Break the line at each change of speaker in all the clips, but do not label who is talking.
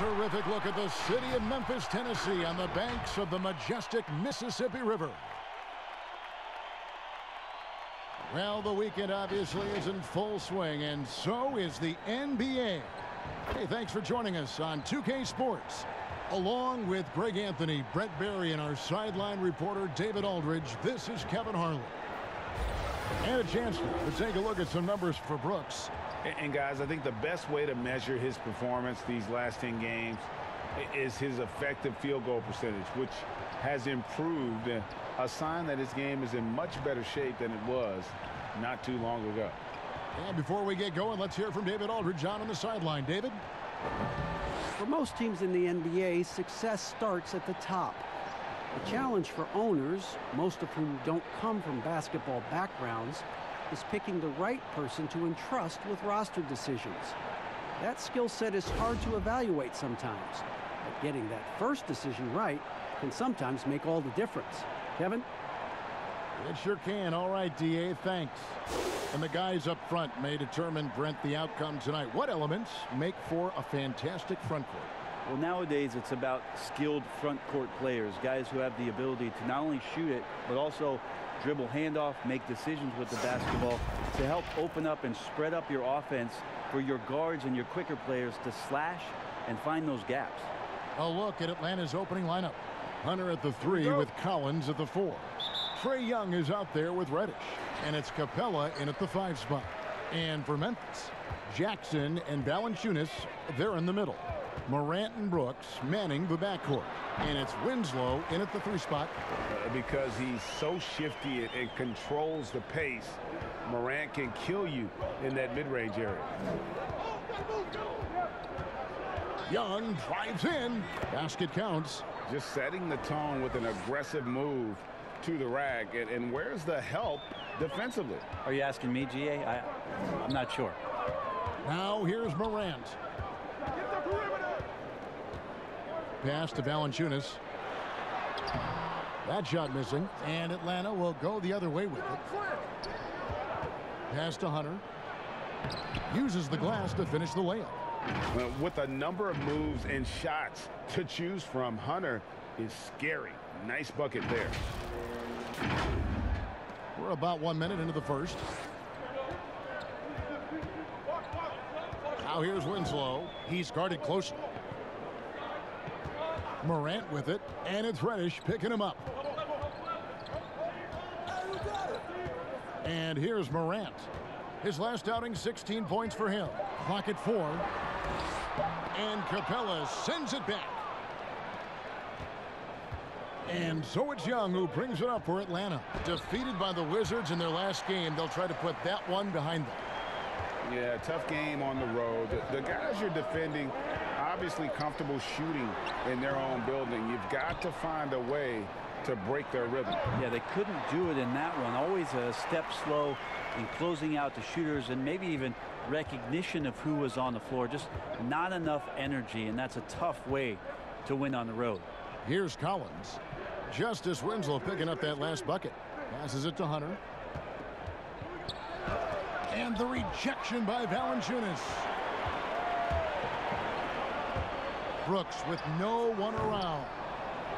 terrific look at the city of Memphis, Tennessee, on the banks of the majestic Mississippi River. Well, the weekend obviously is in full swing, and so is the NBA. Hey, thanks for joining us on 2K Sports. Along with Greg Anthony, Brett Barry, and our sideline reporter David Aldridge, this is Kevin Harlan. And a chance to take a look at some numbers for Brooks.
And guys, I think the best way to measure his performance these last 10 games is his effective field goal percentage, which has improved, a sign that his game is in much better shape than it was not too long ago.
And before we get going, let's hear from David Aldridge on the sideline. David?
For most teams in the NBA, success starts at the top. The challenge for owners, most of whom don't come from basketball backgrounds, is picking the right person to entrust with roster decisions. That skill set is hard to evaluate sometimes, but getting that first decision right can sometimes make all the difference. Kevin?
It sure can. All right, D.A., thanks. And the guys up front may determine, Brent, the outcome tonight. What elements make for a fantastic front court?
Well, nowadays it's about skilled front court players, guys who have the ability to not only shoot it, but also dribble handoff, make decisions with the basketball to help open up and spread up your offense for your guards and your quicker players to slash and find those gaps.
A look at Atlanta's opening lineup. Hunter at the 3 with Collins at the 4. Trae Young is out there with Reddish, and it's Capella in at the 5 spot. And for Memphis, Jackson and Valanciunas, they're in the middle. Morant and Brooks manning the backcourt. And it's Winslow in at the 3 spot.
Because he's so shifty and controls the pace, Morant can kill you in that mid-range area.
Young drives in. Basket counts.
Just setting the tone with an aggressive move to the rack. And where's the help defensively?
Are you asking me, GA? I'm not sure.
Now here's Morant. Pass to Valanciunas. That shot missing, and Atlanta will go the other way with it. Pass to Hunter. Uses the glass to finish the layup.
With a number of moves and shots to choose from, Hunter is scary. Nice bucket there.
We're about 1 minute into the first. Now here's Winslow. He's guarded closely. Morant with it, and it's Reddish picking him up. And here's Morant. His last outing, 16 points for him. Clock at 4. And Capella sends it back. And so it's Young who brings it up for Atlanta. Defeated by the Wizards in their last game, they'll try to put that one behind them.
Yeah, tough game on the road. The guys you're defending, obviously comfortable shooting in their own building. You've got to find a way to break their rhythm.
Yeah, they couldn't do it in that one. Always a step slow in closing out the shooters, and maybe even recognition of who was on the floor. Just not enough energy, and that's a tough way to win on the road.
Here's Collins. Justice Winslow picking up that last bucket. Passes it to Hunter. And the rejection by Valanciunas. Brooks with no one around.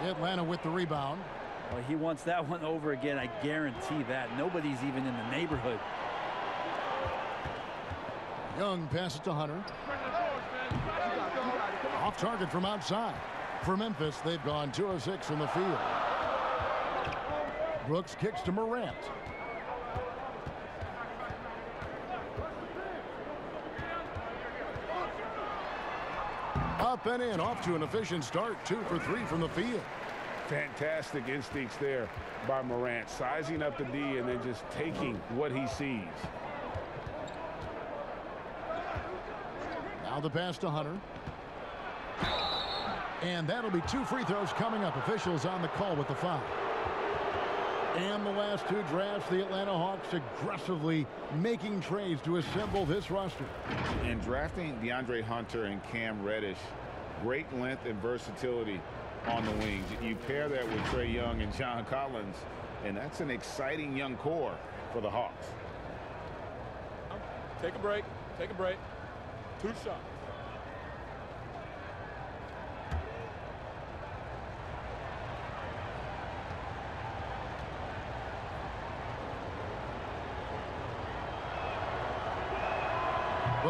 Atlanta with the rebound.
Well, he wants that one over again. I guarantee that. Nobody's even in the neighborhood.
Young passes to Hunter. Off target from outside. For Memphis, they've gone 2 of 6 from the field. Brooks kicks to Morant. Up and in, off to an efficient start. 2 for 3 from the field.
Fantastic instincts there by Morant, sizing up the D and then just taking what he sees.
Now the pass to Hunter. And that'll be 2 free throws coming up. Officials on the call with the foul. And the last 2 drafts, the Atlanta Hawks aggressively making trades to assemble this roster.
And drafting DeAndre Hunter and Cam Reddish, great length and versatility on the wings. You pair that with Trae Young and John Collins, and that's an exciting young core for the Hawks.
Take a break. Take a break. 2 shots.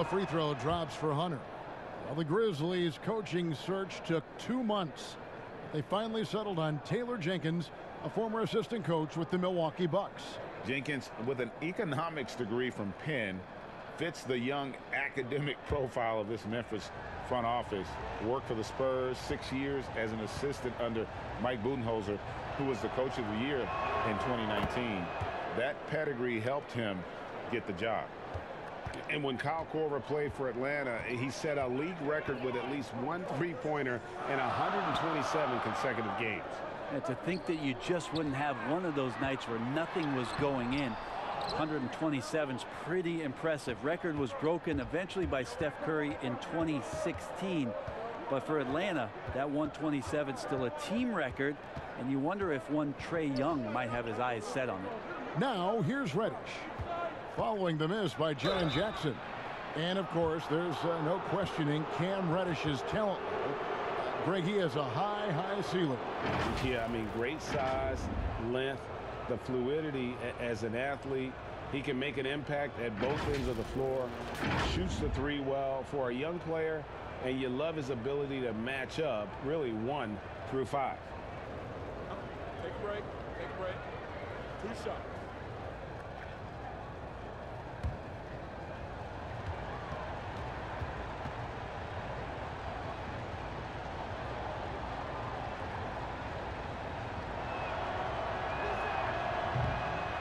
The free throw drops for Hunter. Well, the Grizzlies' coaching search took 2 months. They finally settled on Taylor Jenkins, a former assistant coach with the Milwaukee Bucks.
Jenkins, with an economics degree from Penn, fits the young academic profile of this Memphis front office. Worked for the Spurs 6 years as an assistant under Mike Budenholzer, who was the coach of the year in 2019. That pedigree helped him get the job. And when Kyle Korver played for Atlanta, he set a league record with at least 1 3-pointer in 127 consecutive games.
And to think that you just wouldn't have one of those nights where nothing was going in. 127 is pretty impressive. Record was broken eventually by Steph Curry in 2016. But for Atlanta, that 127 is still a team record. And you wonder if one Trae Young might have his eyes set on it.
Now here's Reddish. Following the miss by Jaren Jackson. And of course, there's no questioning Cam Reddish's talent level. Greg, he has a high ceiling.
Yeah, I mean, great size, length, the fluidity as an athlete. He can make an impact at both ends of the floor, shoots the three well for a young player, and you love his ability to match up really 1 through 5.
Take a break. Take a break. 2 shots.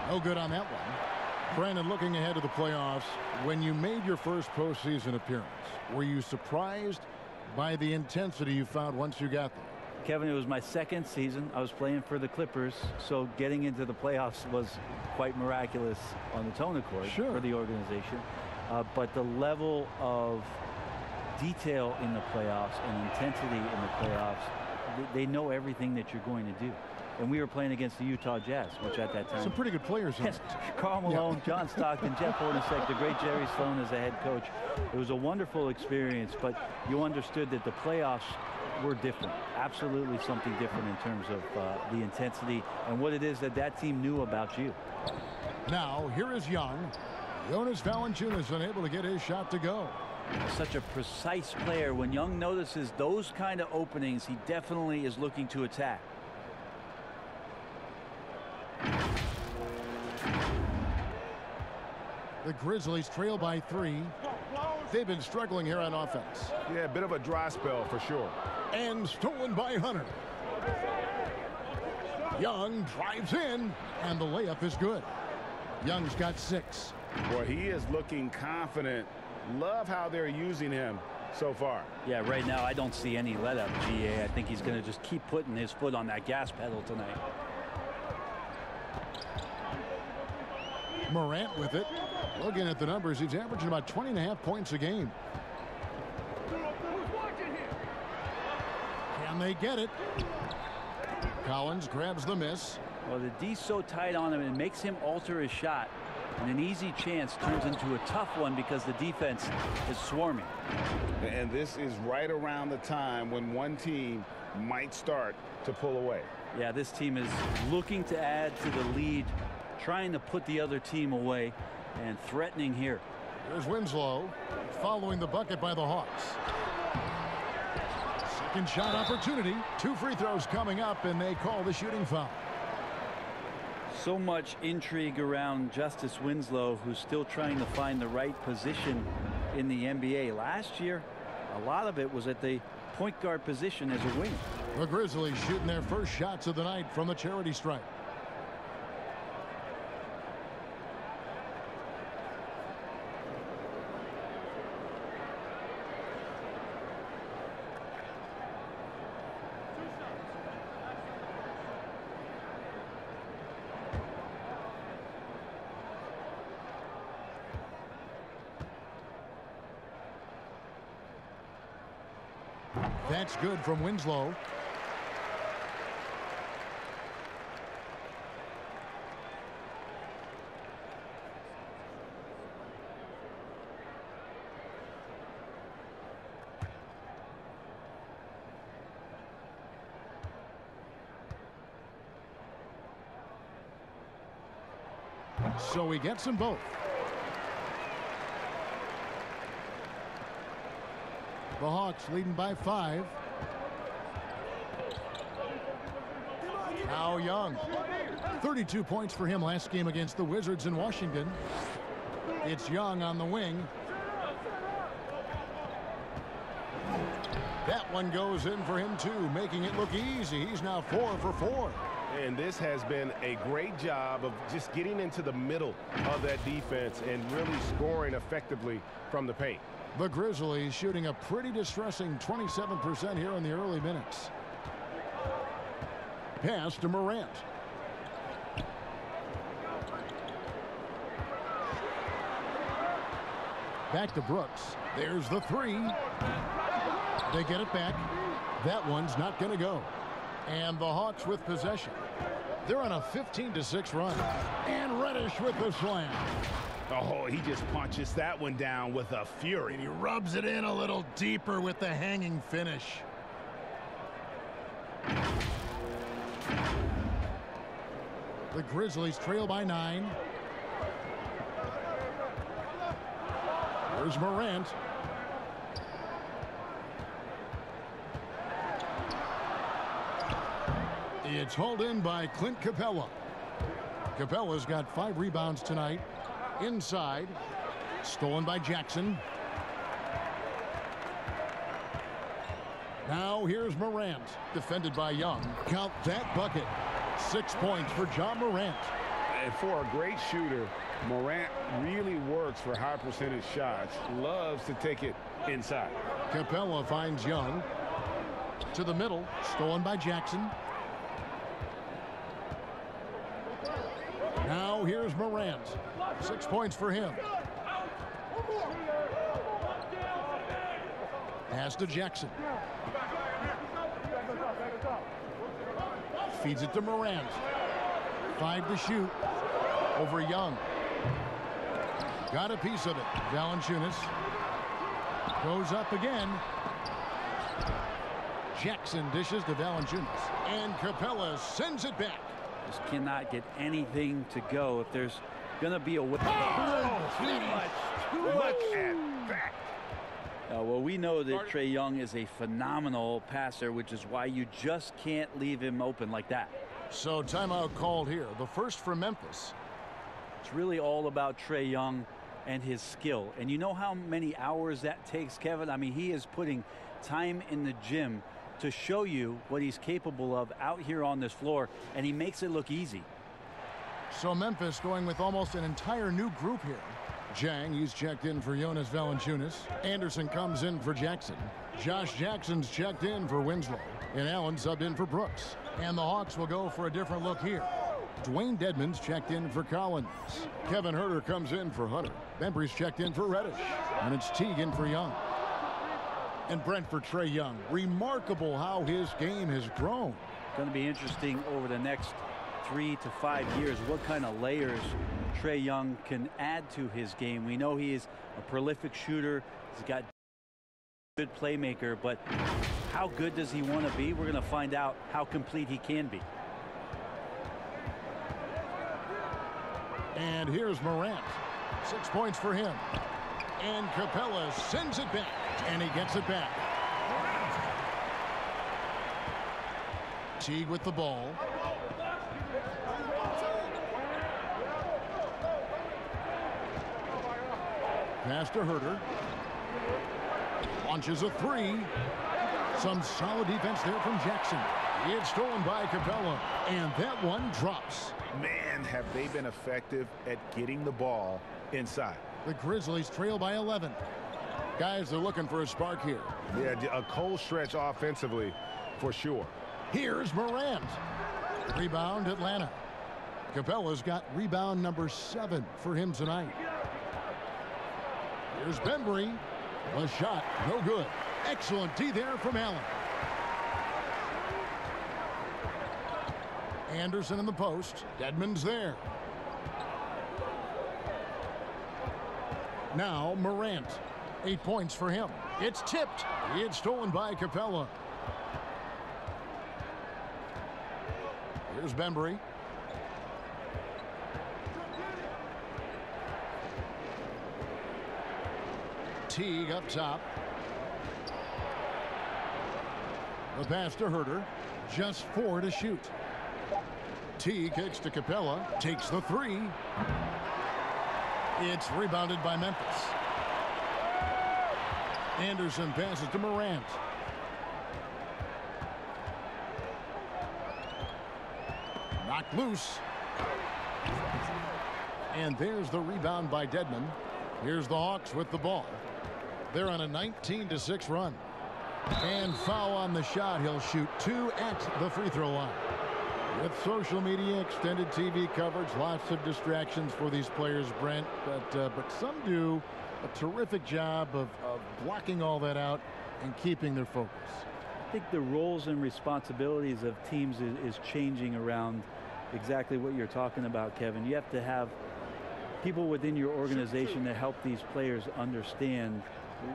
No good on that one. Brandon, looking ahead to the playoffs, when you made your first postseason appearance, were you surprised by the intensity you found once you got there?
Kevin, it was my second season. I was playing for the Clippers, so getting into the playoffs was quite miraculous on the Tona court for the organization. But the level of detail in the playoffs and intensity in the playoffs, they know everything that you're going to do. And we were playing against the Utah Jazz, which at that time...
Some pretty good players.
Yes, Karl Malone, John Stockton, Jeff Hornacek, the great Jerry Sloan as the head coach. It was a wonderful experience, but you understood that the playoffs were different. Absolutely something different in terms of the intensity and what it is that that team knew about you.
Now, here is Young. Jonas Valanciunas unable to get his shot to go.
Such a precise player. When Young notices those kind of openings, he definitely is looking to attack.
The Grizzlies trail by 3. They've been struggling here on offense.
Yeah, a bit of a dry spell for sure.
And stolen by Hunter. Young drives in, and the layup is good. Young's got 6.
Boy, he is looking confident. Love how they're using him so far.
Yeah, right now I don't see any let up, GA. I think he's going to just keep putting his foot on that gas pedal tonight.
Morant with it. Looking at the numbers, he's averaging about 20.5 points a game. Can they get it? Collins grabs the miss.
Well, the D's so tight on him, it makes him alter his shot. And an easy chance turns into a tough one because the defense is swarming.
And this is right around the time when one team might start to pull away.
Yeah, this team is looking to add to the lead, trying to put the other team away, and threatening here.
Here's Winslow following the bucket by the Hawks. Second shot opportunity. 2 free throws coming up, and they call the shooting foul.
So much intrigue around Justice Winslow, who's still trying to find the right position in the NBA. Last year, a lot of it was at the point guard position as a wing.
The Grizzlies shooting their first shots of the night from the charity stripe. That's good from Winslow. So he gets them both. The Hawks leading by 5. Now Young. 32 points for him last game against the Wizards in Washington. It's Young on the wing. That one goes in for him too, making it look easy. He's now 4 for 4.
And this has been a great job of just getting into the middle of that defense and really scoring effectively from the paint.
The Grizzlies shooting a pretty distressing 27% here in the early minutes. Pass to Morant. Back to Brooks. There's the 3. They get it back. That one's not going to go. And the Hawks with possession. They're on a 15-6 run. And Reddish with the slam.
Oh, he just punches that one down with a fury.
And he rubs it in a little deeper with the hanging finish. The Grizzlies trail by 9. There's Morant. It's hauled in by Clint Capella. Capella's got 5 rebounds tonight. Inside. Stolen by Jackson. Now here's Morant. Defended by Young. Count that bucket. 6 points for John Morant.
And for a great shooter, Morant really works for high percentage shots. Loves to take it inside.
Capella finds Young. To the middle. Stolen by Jackson. Now here's Morant. 6 points for him. Pass to Jackson. Feeds it to Morant. 5 to shoot. Over Young. Got a piece of it. Valanciunas. Goes up again. Jackson dishes to Valanciunas. And Capella sends it back.
Just cannot get anything to go. If there's going to be a...
Too much at that.
Well, we know that Trae Young is a phenomenal passer, which is why you just can't leave him open like that.
So timeout called here. The first for Memphis.
It's really all about Trae Young and his skill. And you know how many hours that takes, Kevin? I mean, he is putting time in the gym to show you what he's capable of out here on this floor, and he makes it look easy.
So Memphis going with almost an entire new group here. Jang, he's checked in for Jonas Valanciunas. Anderson comes in for Jackson. Josh Jackson's checked in for Winslow. And Allen subbed in for Brooks. And the Hawks will go for a different look here. Dwayne Dedmon's checked in for Collins. Kevin Huerter comes in for Hunter. Bembry's checked in for Reddish. And it's Teague in for Young. And Brent for Trae Young. Remarkable how his game has grown.
Going to be interesting over the next 3 to 5 years what kind of layers Trae Young can add to his game. We know he is a prolific shooter. He's got good playmaker, but how good does he want to be? We're going to find out how complete he can be.
And here's Morant. 6 points for him. And Capella sends it back. And he gets it back. Teague with the ball. Pass to Huerter. Launches a 3. Some solid defense there from Jackson. It's stolen by Capella. And that one drops.
Man, have they been effective at getting the ball inside.
The Grizzlies trail by 11. Guys, they're looking for a spark here.
Yeah, a cold stretch offensively for sure.
Here's Morant. Rebound Atlanta. Capella's got rebound number 7 for him tonight. Here's Bembry. A shot, no good. Excellent D there from Allen. Anderson in the post. Dedmon's there. Now Morant. 8 points for him. It's tipped. It's stolen by Capella. Here's Bembry. Teague up top. The pass to Herter. Just 4 to shoot. T kicks to Capella. Takes the 3. It's rebounded by Memphis. Anderson passes to Morant. Knocked loose. And there's the rebound by Dedmon. Here's the Hawks with the ball. They're on a 19-6 run. And foul on the shot. He'll shoot 2 at the free throw line. With social media, extended TV coverage, lots of distractions for these players, Brent. But some do a terrific job of blocking all that out and keeping their focus.
I think the roles and responsibilities of teams is changing around exactly what you're talking about, Kevin. You have to have people within your organization that help these players understand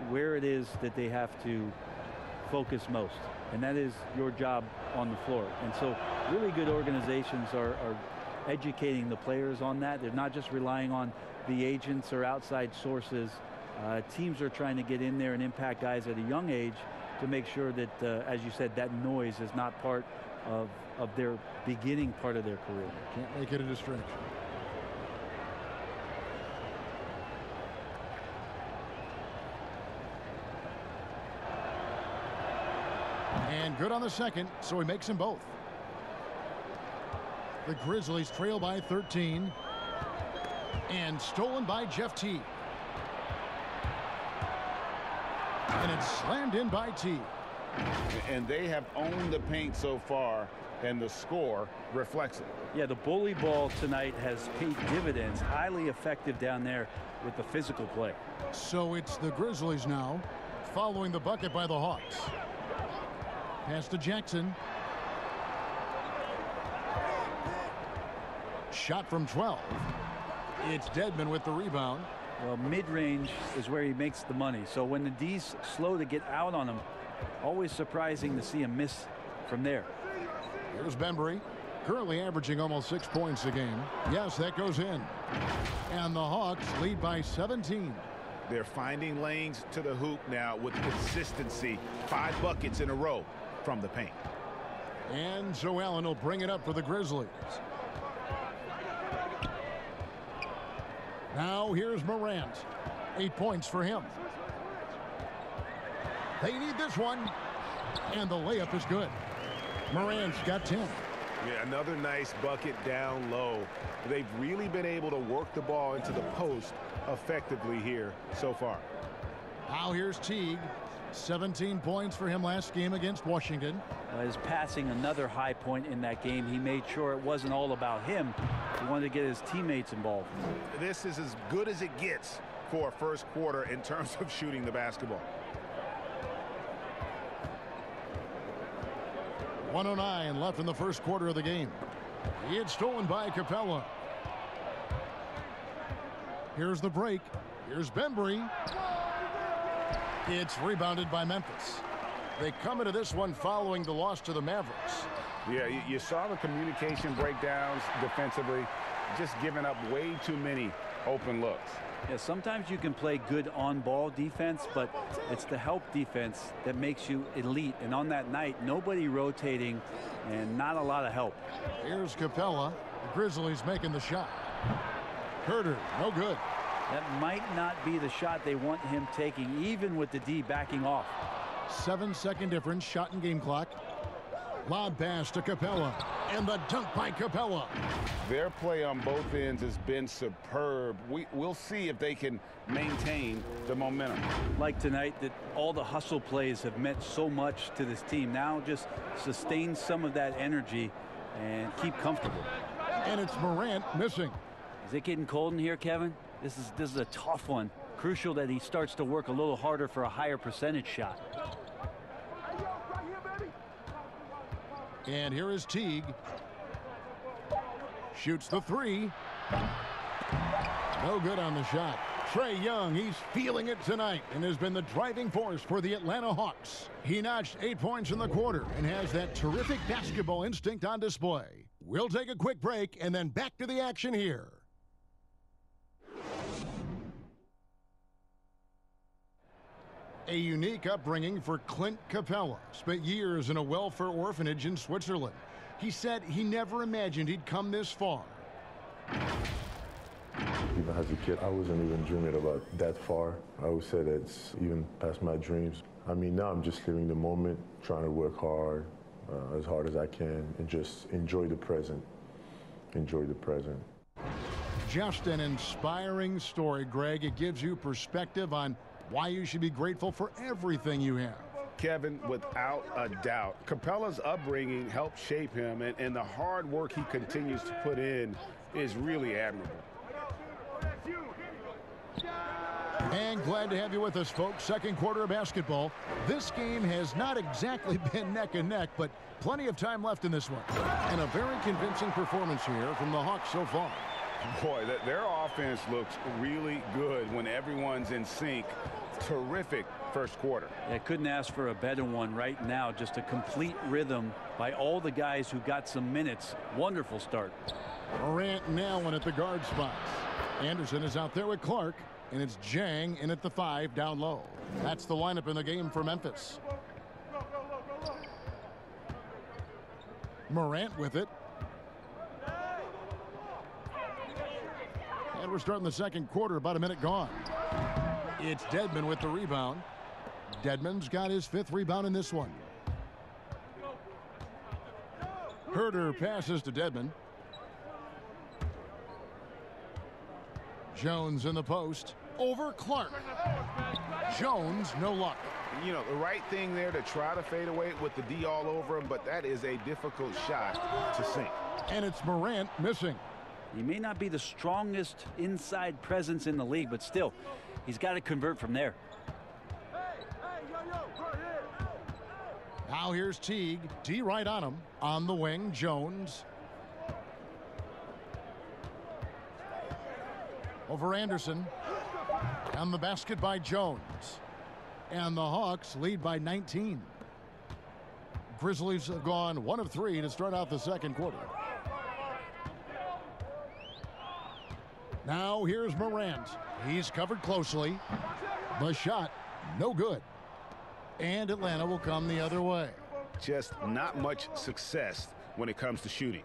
where it is that they have to focus most, and that is your job on the floor. And so really good organizations are educating the players on that. They're not just relying on the agents or outside sources. Teams are trying to get in there and impact guys at a young age to make sure that, as you said, that noise is not part of their beginning part of their career.
Can't make it a distraction. And good on the second, so he makes them both. The Grizzlies trail by 13. And stolen by Jeff T. And it's slammed in by T.
And they have owned the paint so far, and the score reflects it.
Yeah, the bully ball tonight has paid dividends. Highly effective down there with the physical play.
So it's the Grizzlies now, following the bucket by the Hawks. Pass to Jackson. Shot from 12. It's Dedmon with the rebound.
Well, mid-range is where he makes the money. So when the D's slow to get out on him, always surprising to see him miss from there.
Here's Bembry, currently averaging almost 6 points a game. Yes, that goes in. And the Hawks lead by 17.
They're finding lanes to the hoop now with consistency. 5 buckets in a row from the paint.
And Joe Allen will bring it up for the Grizzlies. Now here's Morant. 8 points for him. They need this one. And the layup is good. Morant's got 10.
Yeah, another nice bucket down low. They've really been able to work the ball into the post effectively here so far.
Now here's Teague. 17 points for him last game against Washington.
His passing, another high point in that game. He made sure it wasn't all about him. He wanted to get his teammates involved.
This is as good as it gets for a first quarter in terms of shooting the basketball.
1:09 left in the first quarter of the game. It's stolen by Capella. Here's the break. Here's Bembry. It's rebounded by Memphis. They come into this one following the loss to the Mavericks.
Yeah, you saw the communication breakdowns defensively, just giving up way too many open looks.
Yeah, sometimes you can play good on-ball defense, but it's the help defense that makes you elite. And on that night, nobody rotating and not a lot of help.
Here's Capella. The Grizzlies making the shot. Herter, no good.
That might not be the shot they want him taking, even with the D backing off.
7-second difference, shot and game clock. Lob pass to Capella. And the dunk by Capella.
Their play on both ends has been superb. We'll see if they can maintain the momentum.
Like tonight, that all the hustle plays have meant so much to this team. Now just sustain some of that energy and keep comfortable.
And it's Morant missing.
Is it getting cold in here, Kevin? This is a tough one. Crucial that he starts to work a little harder for a higher percentage shot.
And here is Teague. Shoots the 3. No good on the shot. Trae Young, he's feeling it tonight and has been the driving force for the Atlanta Hawks. He notched 8 points in the quarter and has that terrific basketball instinct on display. We'll take a quick break and then back to the action here. A unique upbringing for Clint Capella. Spent years in a welfare orphanage in Switzerland. He said he never imagined he'd come this far.
Even as a kid, I wasn't even dreaming about that far. I would say that's even past my dreams. I mean, now I'm just living the moment, trying to work hard as I can, and just enjoy the present. Enjoy the present.
Just an inspiring story, Greg. It gives you perspective on why you should be grateful for everything you have.
Kevin, without a doubt, Capella's upbringing helped shape him, and the hard work he continues to put in is really admirable.
And glad to have you with us, folks. Second quarter of basketball. This game has not exactly been neck and neck, but plenty of time left in this one. And a very convincing performance here from the Hawks so far.
Boy, their offense looks really good when everyone's in sync. Terrific first quarter.
Yeah, couldn't ask for a better one right now. Just a complete rhythm by all the guys who got some minutes. Wonderful start.
Morant and Allen at the guard spots. Anderson is out there with Clark, and it's Jang in at the 5 down low. That's the lineup in the game for Memphis. Morant with it. And we're starting the second quarter, about a minute gone. It's Dedmon with the rebound. Dedmon's got his 5th rebound in this one. Herder passes to Dedmon. Jones in the post. Over Clark. Jones, no luck.
You know, the right thing there to try to fade away with the D all over him, but that is a difficult shot to sink.
And it's Morant missing.
He may not be the strongest inside presence in the league, but still, he's got to convert from there.
Now here's Teague. D right on him. On the wing, Jones. Over Anderson. And the basket by Jones. And the Hawks lead by 19. Grizzlies have gone 1 of 3 to start out the second quarter. Now here's Morant. He's covered closely. The shot, no good. And Atlanta will come the other way.
Just not much success when it comes to shooting.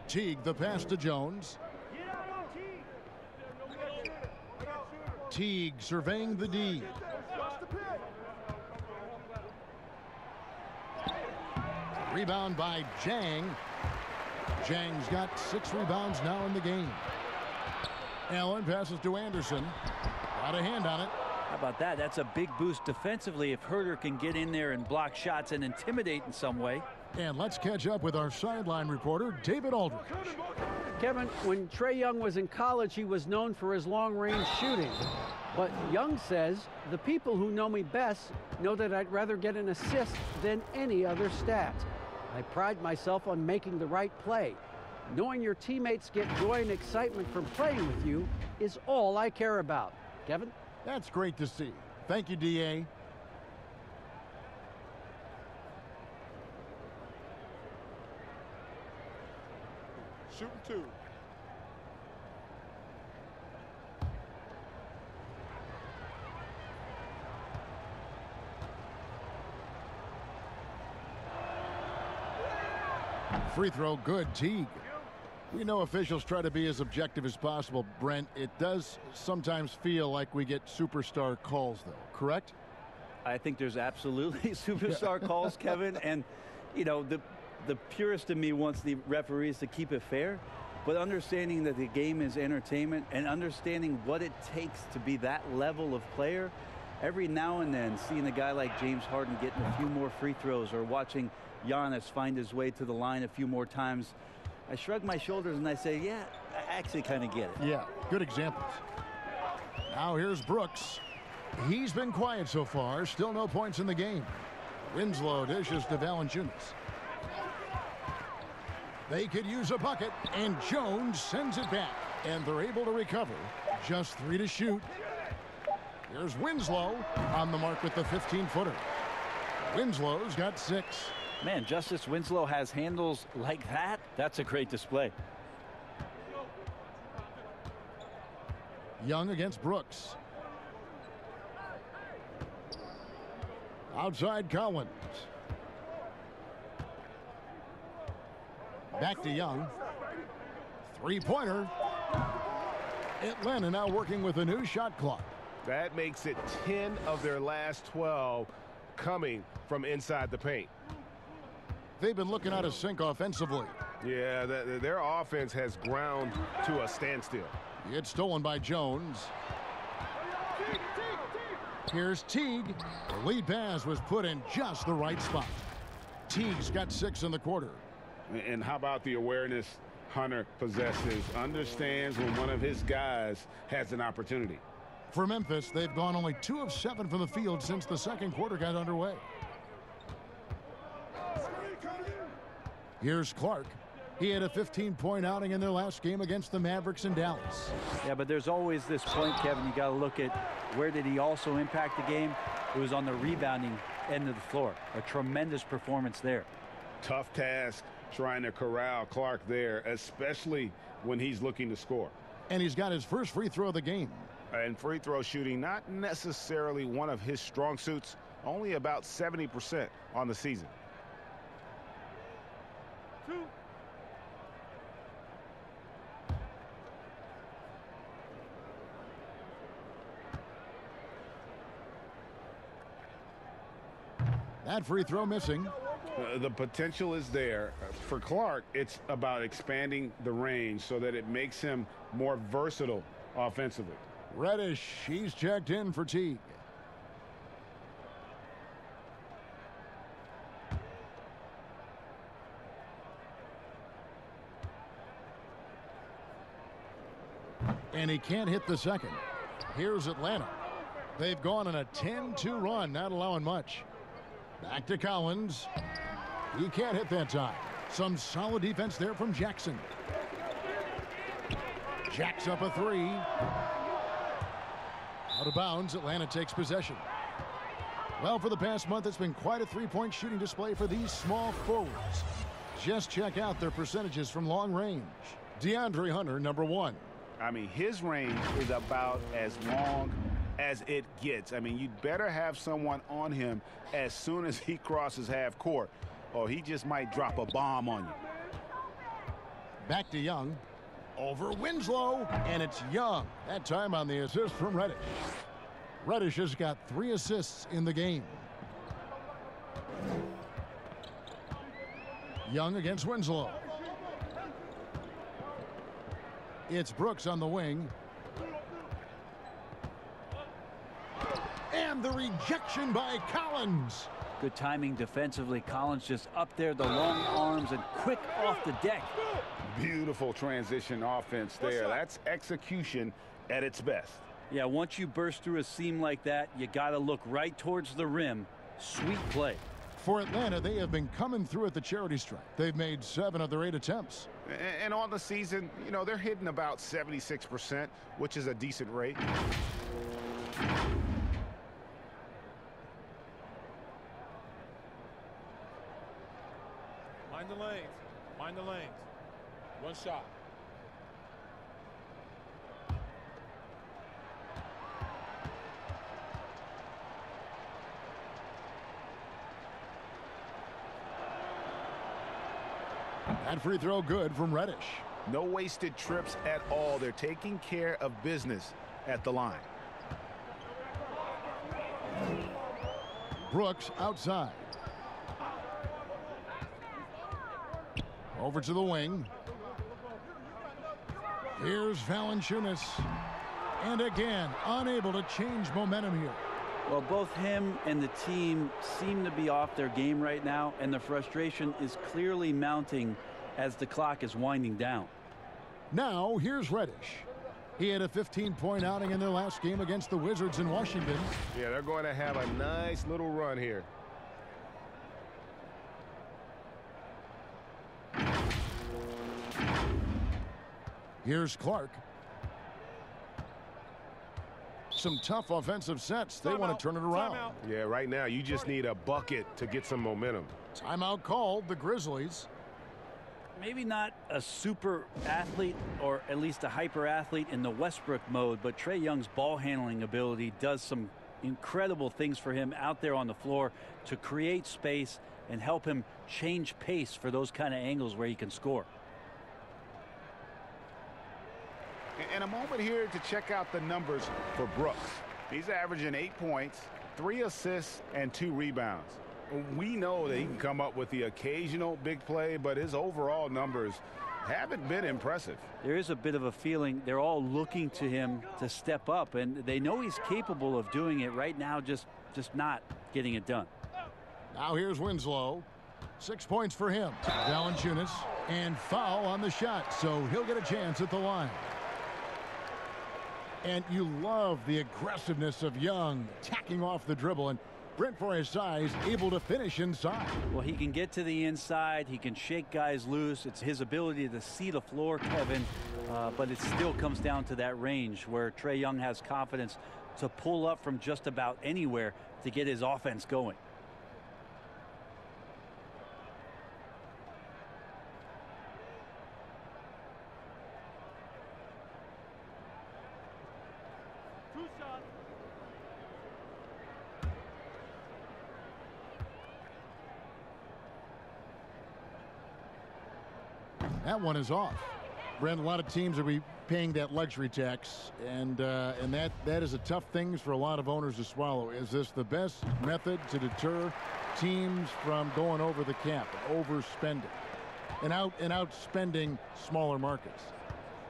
Teague, the pass to Jones. Teague surveying the D. Rebound by Jang. Jang's got 6 rebounds now in the game. Allen passes to Anderson. Got a hand on it.
How about that? That's a big boost defensively if Herder can get in there and block shots and intimidate in some way.
And let's catch up with our sideline reporter, David Aldridge.
Kevin, when Trae Young was in college, he was known for his long-range shooting. But Young says, the people who know me best know that I'd rather get an assist than any other stat. I pride myself on making the right play. Knowing your teammates get joy and excitement from playing with you is all I care about. Kevin?
That's great to see. Thank you, D.A.
Shooting 2.
Free throw good. Teague. We know officials try to be as objective as possible, Brent. It does sometimes feel like we get superstar calls, though, correct?
I think there's absolutely superstar calls, Kevin. And, you know, the purist in me wants the referees to keep it fair. But understanding that the game is entertainment and understanding what it takes to be that level of player, every now and then seeing a guy like James Harden getting a few more free throws or watching Giannis find his way to the line a few more times, I shrug my shoulders and I say, yeah, I actually kind of get it.
Yeah, good examples. Now here's Brooks. He's been quiet so far. Still no points in the game. Winslow dishes to Valanciunas. They could use a bucket, and Jones sends it back. And they're able to recover. Just 3 to shoot. Here's Winslow on the mark with the 15-footer. Winslow's got 6.
Man, Justice Winslow has handles like that. That's a great display.
Young against Brooks. Outside Collins. Back to Young. Three-pointer. Atlanta now working with a new shot clock.
That makes it 10 of their last 12 coming from inside the paint.
They've been looking out of sync offensively.
Yeah, their offense has ground to a standstill.
It's stolen by Jones. Here's Teague. The lead pass was put in just the right spot. Teague's got 6 in the quarter.
And how about the awareness Hunter possesses? Understands when one of his guys has an opportunity.
For Memphis, they've gone only 2 of 7 from the field since the second quarter got underway. Here's Clark. He had a 15-point outing in their last game against the Mavericks in Dallas.
Yeah, but there's always this point, Kevin, you got to look at where did he also impact the game. It was on the rebounding end of the floor. A tremendous performance there.
Tough task trying to corral Clark there, especially when he's looking to score.
And he's got his first free throw of the game.
And free throw shooting, not necessarily one of his strong suits, only about 70% on the season.
That free throw missing.
The potential is there. For Clark, it's about expanding the range so that it makes him more versatile offensively.
Reddish, he's checked in for Teague. And he can't hit the second. Here's Atlanta. They've gone on a 10-2 run, not allowing much. Back to Collins. He can't hit that time. Some solid defense there from Jackson. Jacks up a 3. Out of bounds, Atlanta takes possession. Well, for the past month, it's been quite a three-point shooting display for these small forwards. Just check out their percentages from long range. DeAndre Hunter, number 1.
I mean, his range is about as long as it gets. I mean, you'd better have someone on him as soon as he crosses half court, or he just might drop a bomb on you.
Back to Young. Over Winslow, and it's Young. That time on the assist from Reddish. Reddish has got 3 assists in the game. Young against Winslow. It's Brooks on the wing. And the rejection by Collins.
Good timing defensively. Collins just up there, the long arms, and quick off the deck.
Beautiful transition offense there. That's execution at its best.
Yeah, once you burst through a seam like that, you got to look right towards the rim. Sweet play.
For Atlanta, they have been coming through at the charity stripe. They've made 7 of their 8 attempts.
And on the season, you know, they're hitting about 76%, which is a decent rate.
Mind the lanes. Mind the lanes. One shot.
That free throw good from Reddish.
No wasted trips at all. They're taking care of business at the line.
Brooks outside. Over to the wing. Here's Valanciunas. And again, unable to change momentum here.
Well, both him and the team seem to be off their game right now, and the frustration is clearly mounting as the clock is winding down.
Now, here's Reddish. He had a 15-point outing in their last game against the Wizards in Washington.
Yeah, they're going to have a nice little run here.
Here's Clark. Some tough offensive sets. They want to turn it around.
Yeah, right now you just need a bucket to get some momentum.
Timeout called, the Grizzlies.
Maybe not a super athlete, or at least a hyper athlete in the Westbrook mode, but Trae Young's ball handling ability does some incredible things for him out there on the floor to create space and help him change pace for those kind of angles where he can score.
And a moment here to check out the numbers for Brooks. He's averaging 8 points, 3 assists, and 2 rebounds. We know that he can come up with the occasional big play, but his overall numbers haven't been impressive.
There is a bit of a feeling they're all looking to him to step up, and they know he's capable of doing it right now, just not getting it done.
Now here's Winslow. 6 points for him. Valanciunas, and foul on the shot, so he'll get a chance at the line. And you love the aggressiveness of Young tacking off the dribble, and Brent, for his size, able to finish inside.
Well, he can get to the inside. He can shake guys loose. It's his ability to see the floor, Kevin, but it still comes down to that range where Trae Young has confidence to pull up from just about anywhere to get his offense going.
That one is off. Brent, a lot of teams are paying that luxury tax, and that is a tough thing for a lot of owners to swallow. Is this the best method to deter teams from going over the cap, overspending, and outspending smaller markets?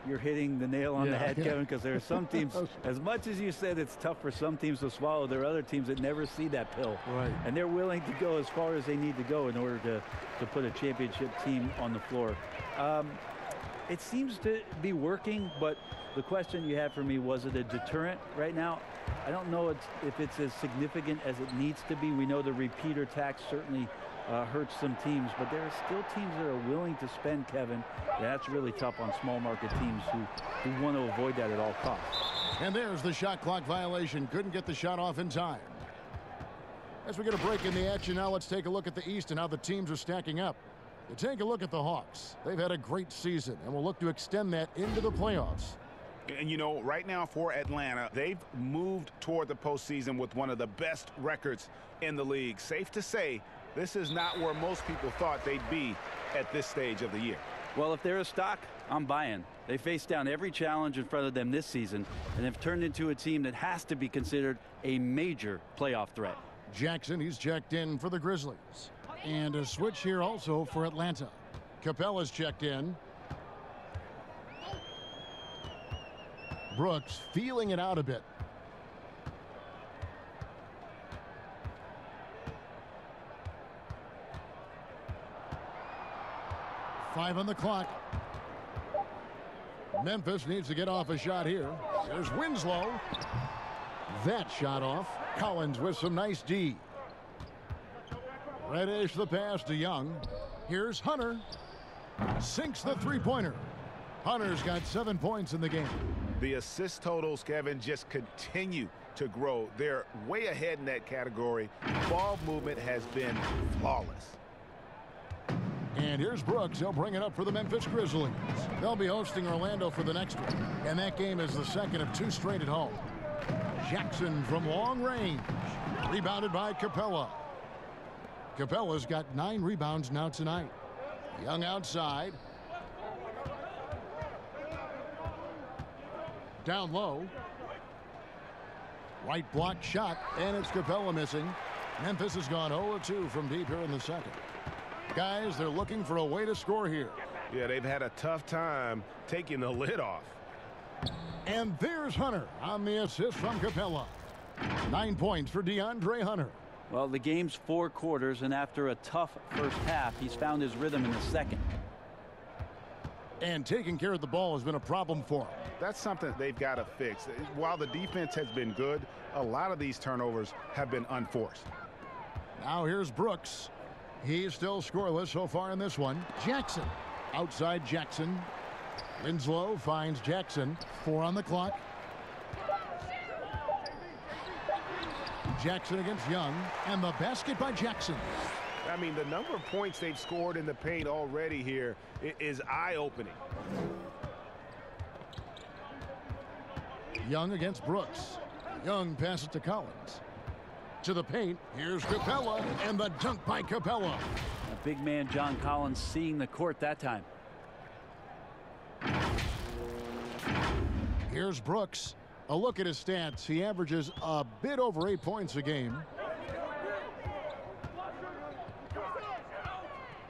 You're hitting the nail on the head, Kevin, because there are some teams, as much as you said it's tough for some teams to swallow, there are other teams that never see that pill.
Right.
And they're willing to go as far as they need to go in order to put a championship team on the floor. It seems to be working, but the question you had for me, was it a deterrent right now? I don't know if it's as significant as it needs to be. We know the repeater tax certainly hurts some teams, but there are still teams that are willing to spend, Kevin. That's really tough on small market teams who want to avoid that at all costs.
And there's the shot clock violation. Couldn't get the shot off in time. As we get a break in the action now, let's take a look at the East and how the teams are stacking up. To take a look at the Hawks. They've had a great season and will look to extend that into the playoffs.
And you know, right now for Atlanta, they've moved toward the postseason with one of the best records in the league. Safe to say, this is not where most people thought they'd be at this stage of the year.
Well, if they're a stock, I'm buying. They faced down every challenge in front of them this season and have turned into a team that has to be considered a major playoff threat.
Jackson, he's checked in for the Grizzlies. And a switch here also for Atlanta. Capella's checked in. Brooks feeling it out a bit. Five on the clock. Memphis needs to get off a shot here. There's Winslow. That shot off. Collins with some nice D. Reddish the pass to Young. Here's Hunter. Sinks the three-pointer. Hunter's got 7 points in the game.
The assist totals, Kevin, just continue to grow. They're way ahead in that category. Ball movement has been flawless.
And here's Brooks. He'll bring it up for the Memphis Grizzlies. They'll be hosting Orlando for the next one. And that game is the second of 2 straight at home. Jackson from long range. Rebounded by Capella. Capella's got 9 rebounds now tonight. Young outside. Down low. Right block shot, and it's Capella missing. Memphis has gone 0-2 from deep here in the second. Guys, they're looking for a way to score here.
Yeah, they've had a tough time taking the lid off.
And there's Hunter on the assist from Capella. 9 points for DeAndre Hunter.
Well, the game's 4 quarters, and after a tough first half, he's found his rhythm in the second.
And taking care of the ball has been a problem for him.
That's something they've got to fix. While the defense has been good, a lot of these turnovers have been unforced.
Now here's Brooks. He's still scoreless so far in this one. Jackson. Outside Jackson. Winslow finds Jackson. 4 on the clock. Jackson against Young. And the basket by Jackson.
I mean, the number of points they've scored in the paint already here is eye-opening.
Young against Brooks. Young passes to Collins. To the paint. Here's Capella, and the dunk by Capella.
A big man, John Collins, seeing the court that time.
Here's Brooks. A look at his stats. He averages a bit over 8 points a game.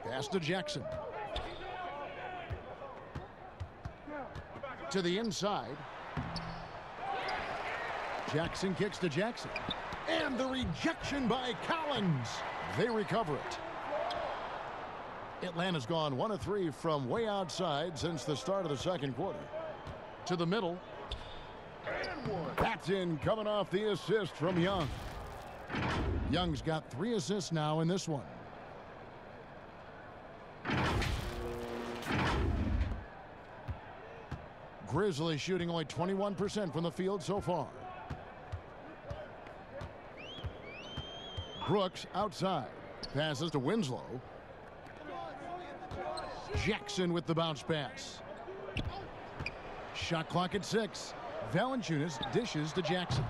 Pass to Jackson. To the inside. Jackson kicks to Jackson. And the rejection by Collins. They recover it. Atlanta's gone 1 of 3 from way outside since the start of the second quarter. To the middle. That's in, coming off the assist from Young. Young's got 3 assists now in this one. Grizzlies shooting only 21% from the field so far. Brooks outside. Passes to Winslow. Jackson with the bounce pass. Shot clock at 6. Valanciunas dishes to Jackson.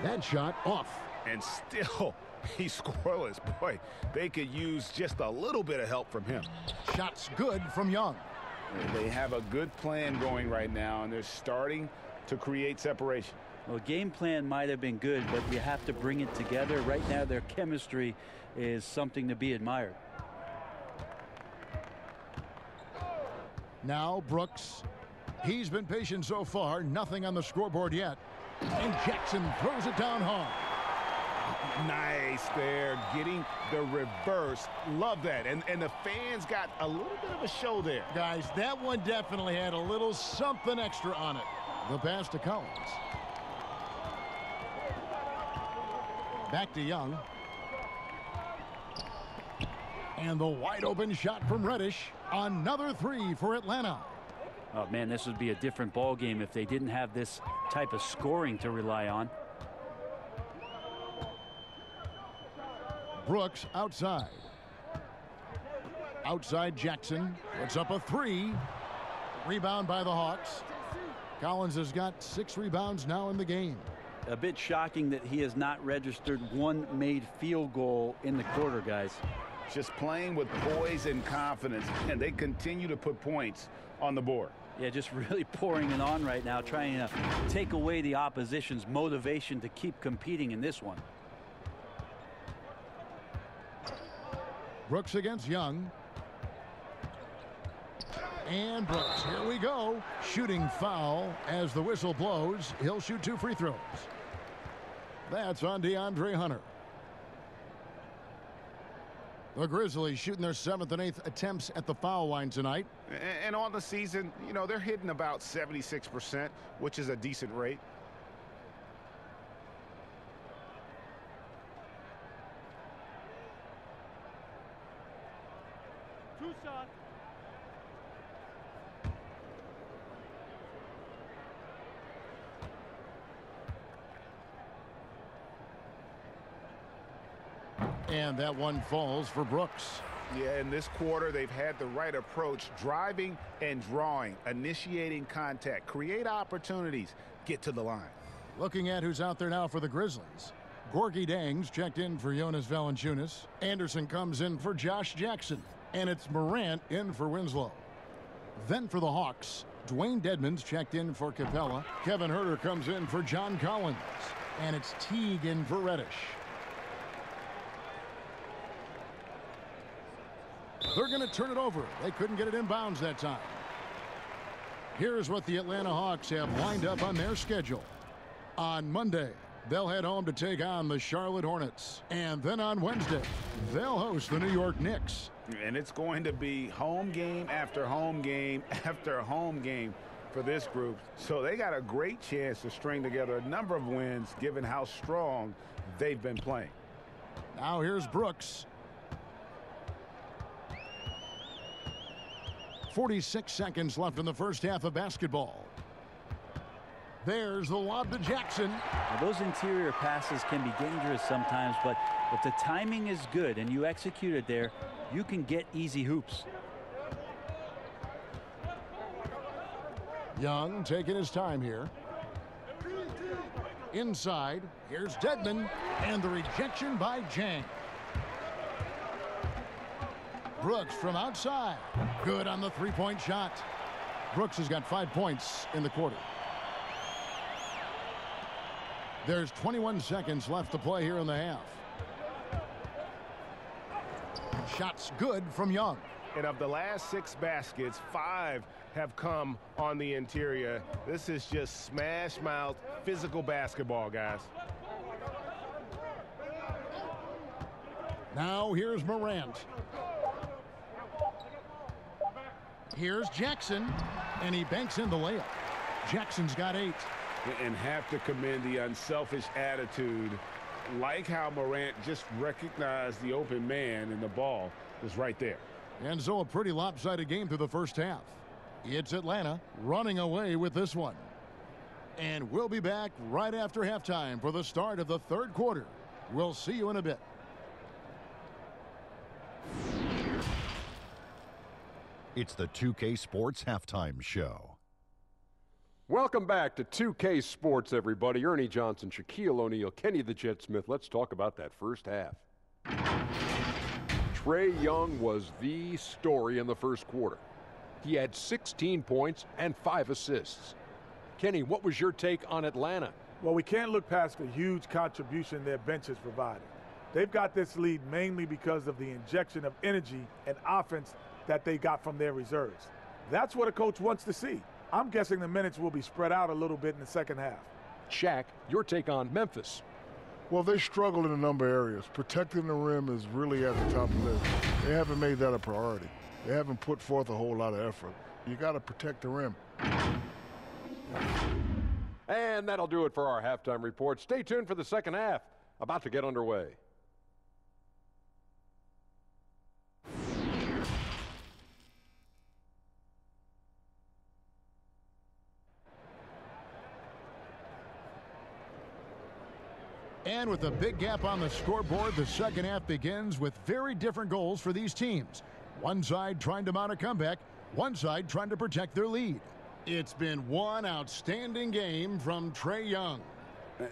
That shot off.
And still, he's scoreless. Boy, they could use just a little bit of help from him.
Shots good from Young.
They have a good plan going right now, and they're starting to create separation.
Well, game plan might have been good, but you have to bring it together. Right now, their chemistry is something to be admired.
Now Brooks. He's been patient so far. Nothing on the scoreboard yet. And Jackson throws it down hard.
Nice there, getting the reverse. Love that. And the fans got a little bit of a show there.
Guys, that one definitely had a little something extra on it. The pass to Collins. Back to Young. And the wide open shot from Reddish. Another 3 for Atlanta.
Oh, man, this would be a different ball game if they didn't have this type of scoring to rely on.
Brooks outside. Outside Jackson. Puts up a 3. Rebound by the Hawks. Collins has got 6 rebounds now in the game.
A bit shocking that he has not registered 1 made field goal in the quarter, guys.
Just playing with poise and confidence, and they continue to put points on the board.
Yeah, just really pouring it on right now, trying to take away the opposition's motivation to keep competing in this one.
Brooks against Young. And Brooks, here we go. Shooting foul as the whistle blows. He'll shoot 2 free throws. That's on DeAndre Hunter. The Grizzlies shooting their 7th and 8th attempts at the foul line tonight.
And on the season, you know, they're hitting about 76%, which is a decent rate.
Two shots.
And that one falls for Brooks.
Yeah, in this quarter, they've had the right approach, driving and drawing, initiating contact, create opportunities, get to the line.
Looking at who's out there now for the Grizzlies. Gorgie Dangs checked in for Jonas Valanciunas. Anderson comes in for Josh Jackson. And it's Morant in for Winslow. Then for the Hawks, Dwayne Dedmon's checked in for Capella. Kevin Huerter comes in for John Collins. And it's Teague in for Reddish. They're going to turn it over. They couldn't get it in bounds that time. Here's what the Atlanta Hawks have lined up on their schedule. On Monday, they'll head home to take on the Charlotte Hornets. And then on Wednesday, they'll host the New York Knicks.
And it's going to be home game after home game after home game for this group. So they got a great chance to string together a number of wins given how strong they've been playing.
Now here's Brooks. 46 seconds left in the first half of basketball. There's the lob to Jackson.
Now, those interior passes can be dangerous sometimes, but if the timing is good and you execute it there, you can get easy hoops.
Young taking his time here. Inside, here's Dedman, and the rejection by Jang. Brooks from outside. Good on the three-point shot. Brooks has got 5 points in the quarter. There's 21 seconds left to play here in the half. Shots good from Young.
And of the last 6 baskets, 5 have come on the interior. This is just smash mouth physical basketball, guys.
Now here's Morant. Here's Jackson, and he banks in the layup. Jackson's got 8.
And have to commend the unselfish attitude, like how Morant just recognized the open man, and the ball is right there.
And so a pretty lopsided game through the first half. It's Atlanta running away with this one. And we'll be back right after halftime for the start of the third quarter. We'll see you in a bit.
It's the 2K Sports Halftime Show.
Welcome back to 2K Sports, everybody. Ernie Johnson, Shaquille O'Neal, Kenny the Jet Smith. Let's talk about that first half. Trae Young was the story in the first quarter. He had 16 points and 5 assists. Kenny, what was your take on Atlanta?
Well, we can't look past the huge contribution their bench has provided. They've got this lead mainly because of the injection of energy and offense that they got from their reserves. That's what a coach wants to see. I'm guessing the minutes will be spread out a little bit in the second half.
Shaq, your take on Memphis.
Well, they struggled in a number of areas. Protecting the rim is really at the top of the list. They haven't made that a priority. They haven't put forth a whole lot of effort. You got to protect the rim.
And that'll do it for our halftime report. Stay tuned for the second half, about to get underway.
And with a big gap on the scoreboard, the second half begins with very different goals for these teams. One side trying to mount a comeback, one side trying to protect their lead. It's been one outstanding game from Trae Young.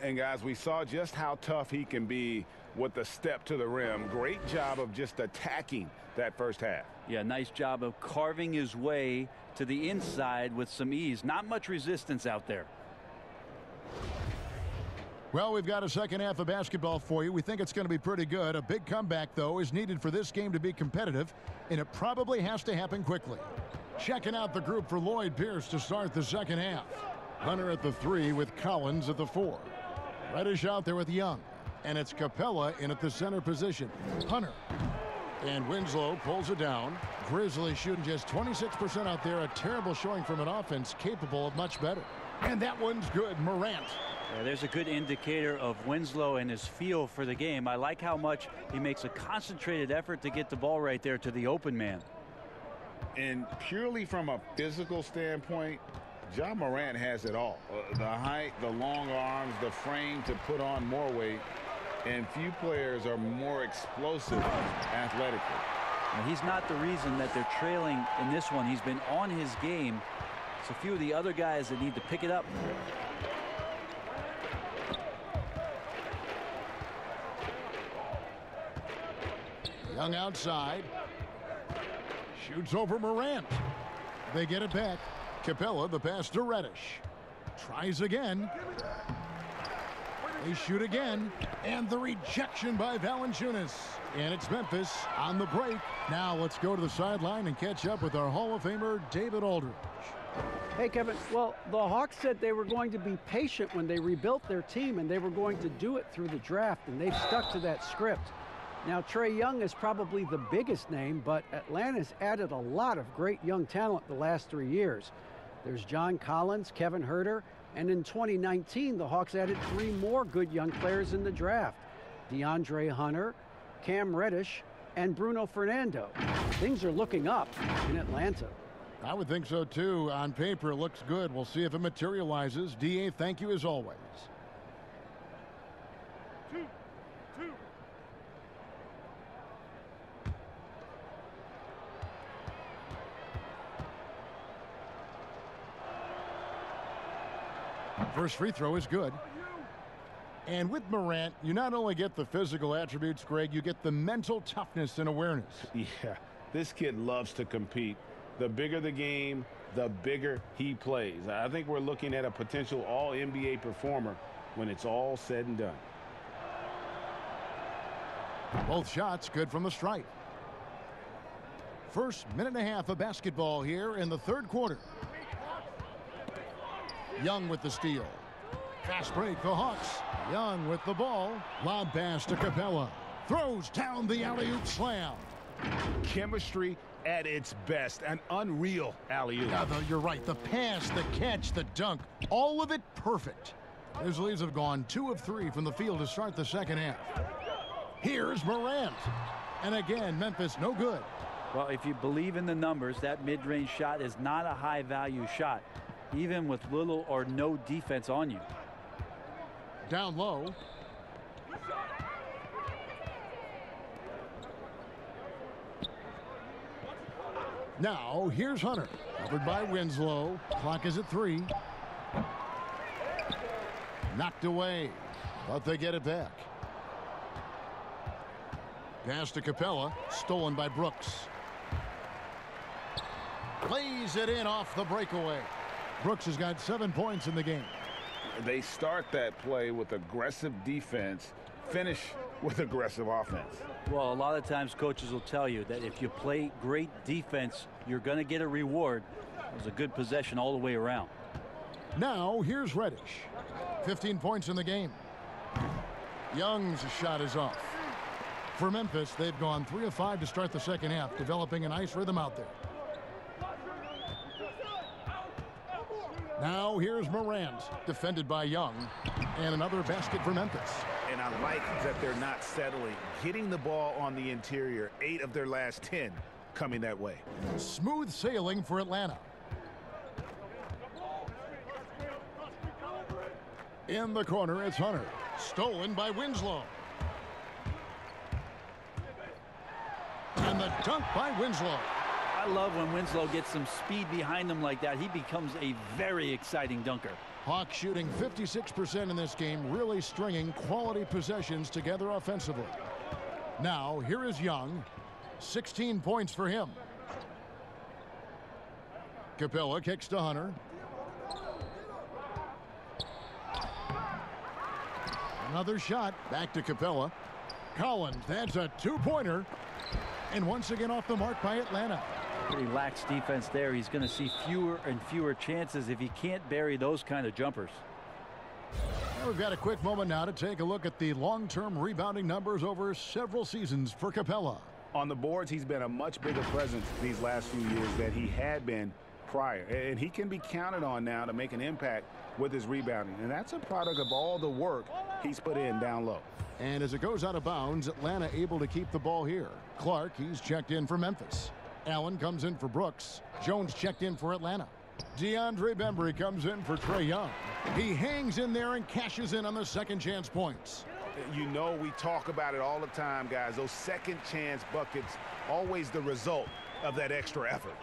And guys, we saw just how tough he can be with the step to the rim. Great job of just attacking that first half.
Yeah, nice job of carving his way to the inside with some ease. Not much resistance out there.
Well, we've got a second half of basketball for you. We think it's going to be pretty good. A big comeback, though, is needed for this game to be competitive, and it probably has to happen quickly. Checking out the group for Lloyd Pierce to start the second half. Hunter at the 3 with Collins at the 4. Reddish out there with Young, and it's Capella in at the center position. Hunter. And Winslow pulls it down. Grizzlies shooting just 26% out there. A terrible showing from an offense capable of much better. And that one's good. Morant.
Yeah, there's a good indicator of Winslow and his feel for the game. I like how much he makes a concentrated effort to get the ball right there to the open man.
And purely from a physical standpoint, Ja Morant has it all. The height, the long arms, the frame to put on more weight. And few players are more explosive athletically.
Now, he's not the reason that they're trailing in this one. He's been on his game. It's a few of the other guys that need to pick it up.
Young outside. Shoots over Morant. They get it back. Capella, the pass to Reddish. Tries again. They shoot again. And the rejection by Valanciunas. And it's Memphis on the break. Now let's go to the sideline and catch up with our Hall of Famer, David Aldridge.
Hey, Kevin. Well, the Hawks said they were going to be patient when they rebuilt their team, and they were going to do it through the draft, and they've stuck to that script. Now, Trae Young is probably the biggest name, but Atlanta's added a lot of great young talent the last 3 years. There's John Collins, Kevin Huerter, and in 2019, the Hawks added 3 more good young players in the draft. DeAndre Hunter, Cam Reddish, and Bruno Fernando. Things are looking up in Atlanta.
I would think so, too. On paper, it looks good. We'll see if it materializes. D.A., thank you as always. First free throw is good. And with Morant, you not only get the physical attributes, Greg, you get the mental toughness and awareness.
Yeah, this kid loves to compete. The bigger the game, the bigger he plays. I think we're looking at a potential all-NBA performer when it's all said and done.
Both shots good from the stripe. First minute and a half of basketball here in the third quarter. Young with the steal. Fast break for Hawks. Young with the ball. Lob pass to Capella. Throws down the alley-oop slam.
Chemistry at its best. An unreal alley-oop.
Yeah, you're right. The pass, the catch, the dunk. All of it perfect. Grizzlies have gone 2 of 3 from the field to start the second half. Here's Morant. And again, Memphis no good.
Well, if you believe in the numbers, that mid-range shot is not a high-value shot, even with little or no defense on you.
Down low. Now, here's Hunter. Covered by Winslow. Clock is at 3. Knocked away, but they get it back. Pass to Capella. Stolen by Brooks. Lays it in off the breakaway. Brooks has got 7 points in the game.
They start that play with aggressive defense, finish with aggressive offense.
Well, a lot of times coaches will tell you that if you play great defense, you're going to get a reward. It was a good possession all the way around.
Now, here's Reddish. 15 points in the game. Young's shot is off. For Memphis, they've gone 3 of 5 to start the second half, developing a nice rhythm out there. Now here's Morant, defended by Young, and another basket for Memphis.
And I like that they're not settling. Hitting the ball on the interior, 8 of their last 10 coming that way.
Smooth sailing for Atlanta. In the corner, it's Hunter. Stolen by Winslow. And the dunk by Winslow.
I love when Winslow gets some speed behind him like that. He becomes a very exciting dunker.
Hawks shooting 56% in this game, really stringing quality possessions together offensively. Now, here is Young. 16 points for him. Capella kicks to Hunter. Another shot. Back to Capella. Collins, that's a 2-pointer. And once again off the mark by Atlanta.
Pretty lax defense there. He's going to see fewer and fewer chances if he can't bury those kind of jumpers.
Well, we've got a quick moment now to take a look at the long-term rebounding numbers over several seasons for Capella.
On the boards, he's been a much bigger presence these last few years than he had been prior. And he can be counted on now to make an impact with his rebounding. And that's a product of all the work he's put in down low.
And as it goes out of bounds, Atlanta able to keep the ball here. Clark, he's checked in for Memphis. Allen comes in for Brooks. Jones checked in for Atlanta. DeAndre Bembry comes in for Trae Young. He hangs in there and cashes in on the second chance points.
You know, we talk about it all the time, guys. Those second chance buckets, always the result of that extra effort.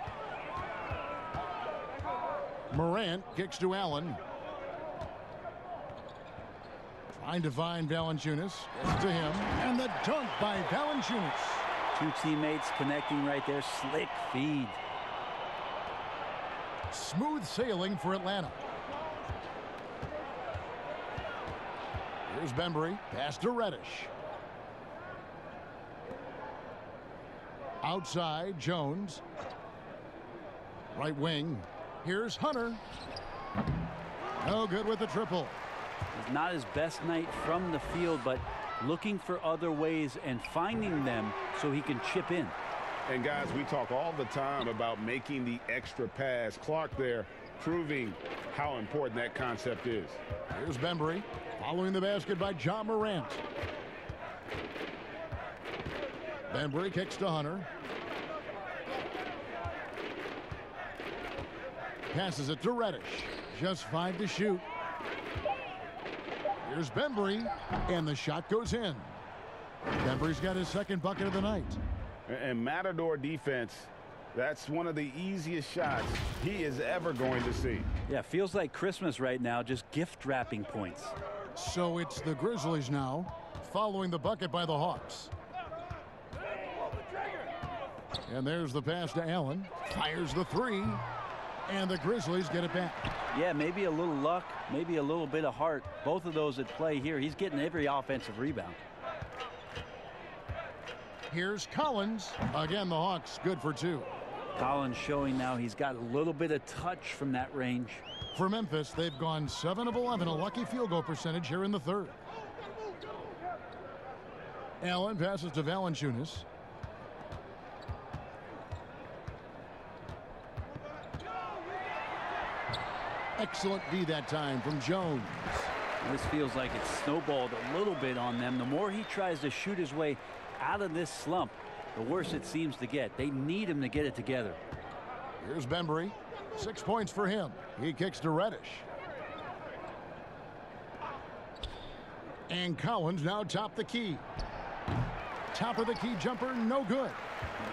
Morant kicks to Allen. Trying to find Valanciunas. Gets to him. And the dunk by Valanciunas.
2 teammates connecting right there. Slick feed.
Smooth sailing for Atlanta. Here's Bembry. Pass to Reddish. Outside, Jones. Right wing. Here's Hunter. No good with the triple.
It's not his best night from the field, but looking for other ways and finding them so he can chip in.
And guys, we talk all the time about making the extra pass. Clark there proving how important that concept is.
Here's Bembry following the basket by Ja Morant. Bembry kicks to Hunter. Passes it to Reddish. Just 5 to shoot. Here's Bembry, and the shot goes in. Bembry's got his second bucket of the night.
And Matador defense, that's one of the easiest shots he is ever going to see.
Yeah, feels like Christmas right now, just gift wrapping points.
So it's the Grizzlies now, following the bucket by the Hawks. And there's the pass to Allen. Fires the three. And the Grizzlies get it back.
Yeah, maybe a little luck, maybe a little bit of heart. Both of those at play here. He's getting every offensive rebound.
Here's Collins. Again, the Hawks good for 2.
Collins showing now he's got a little bit of touch from that range.
For Memphis, they've gone 7 of 11, a lucky field goal percentage here in the third. Allen passes to Valanciunas. Excellent D that time from Jones.
This feels like it's snowballed a little bit on them. The more he tries to shoot his way out of this slump, the worse it seems to get. They need him to get it together.
Here's Bembry. 6 points for him. He kicks to Reddish. And Collins now top the key. Top of the key jumper, no good.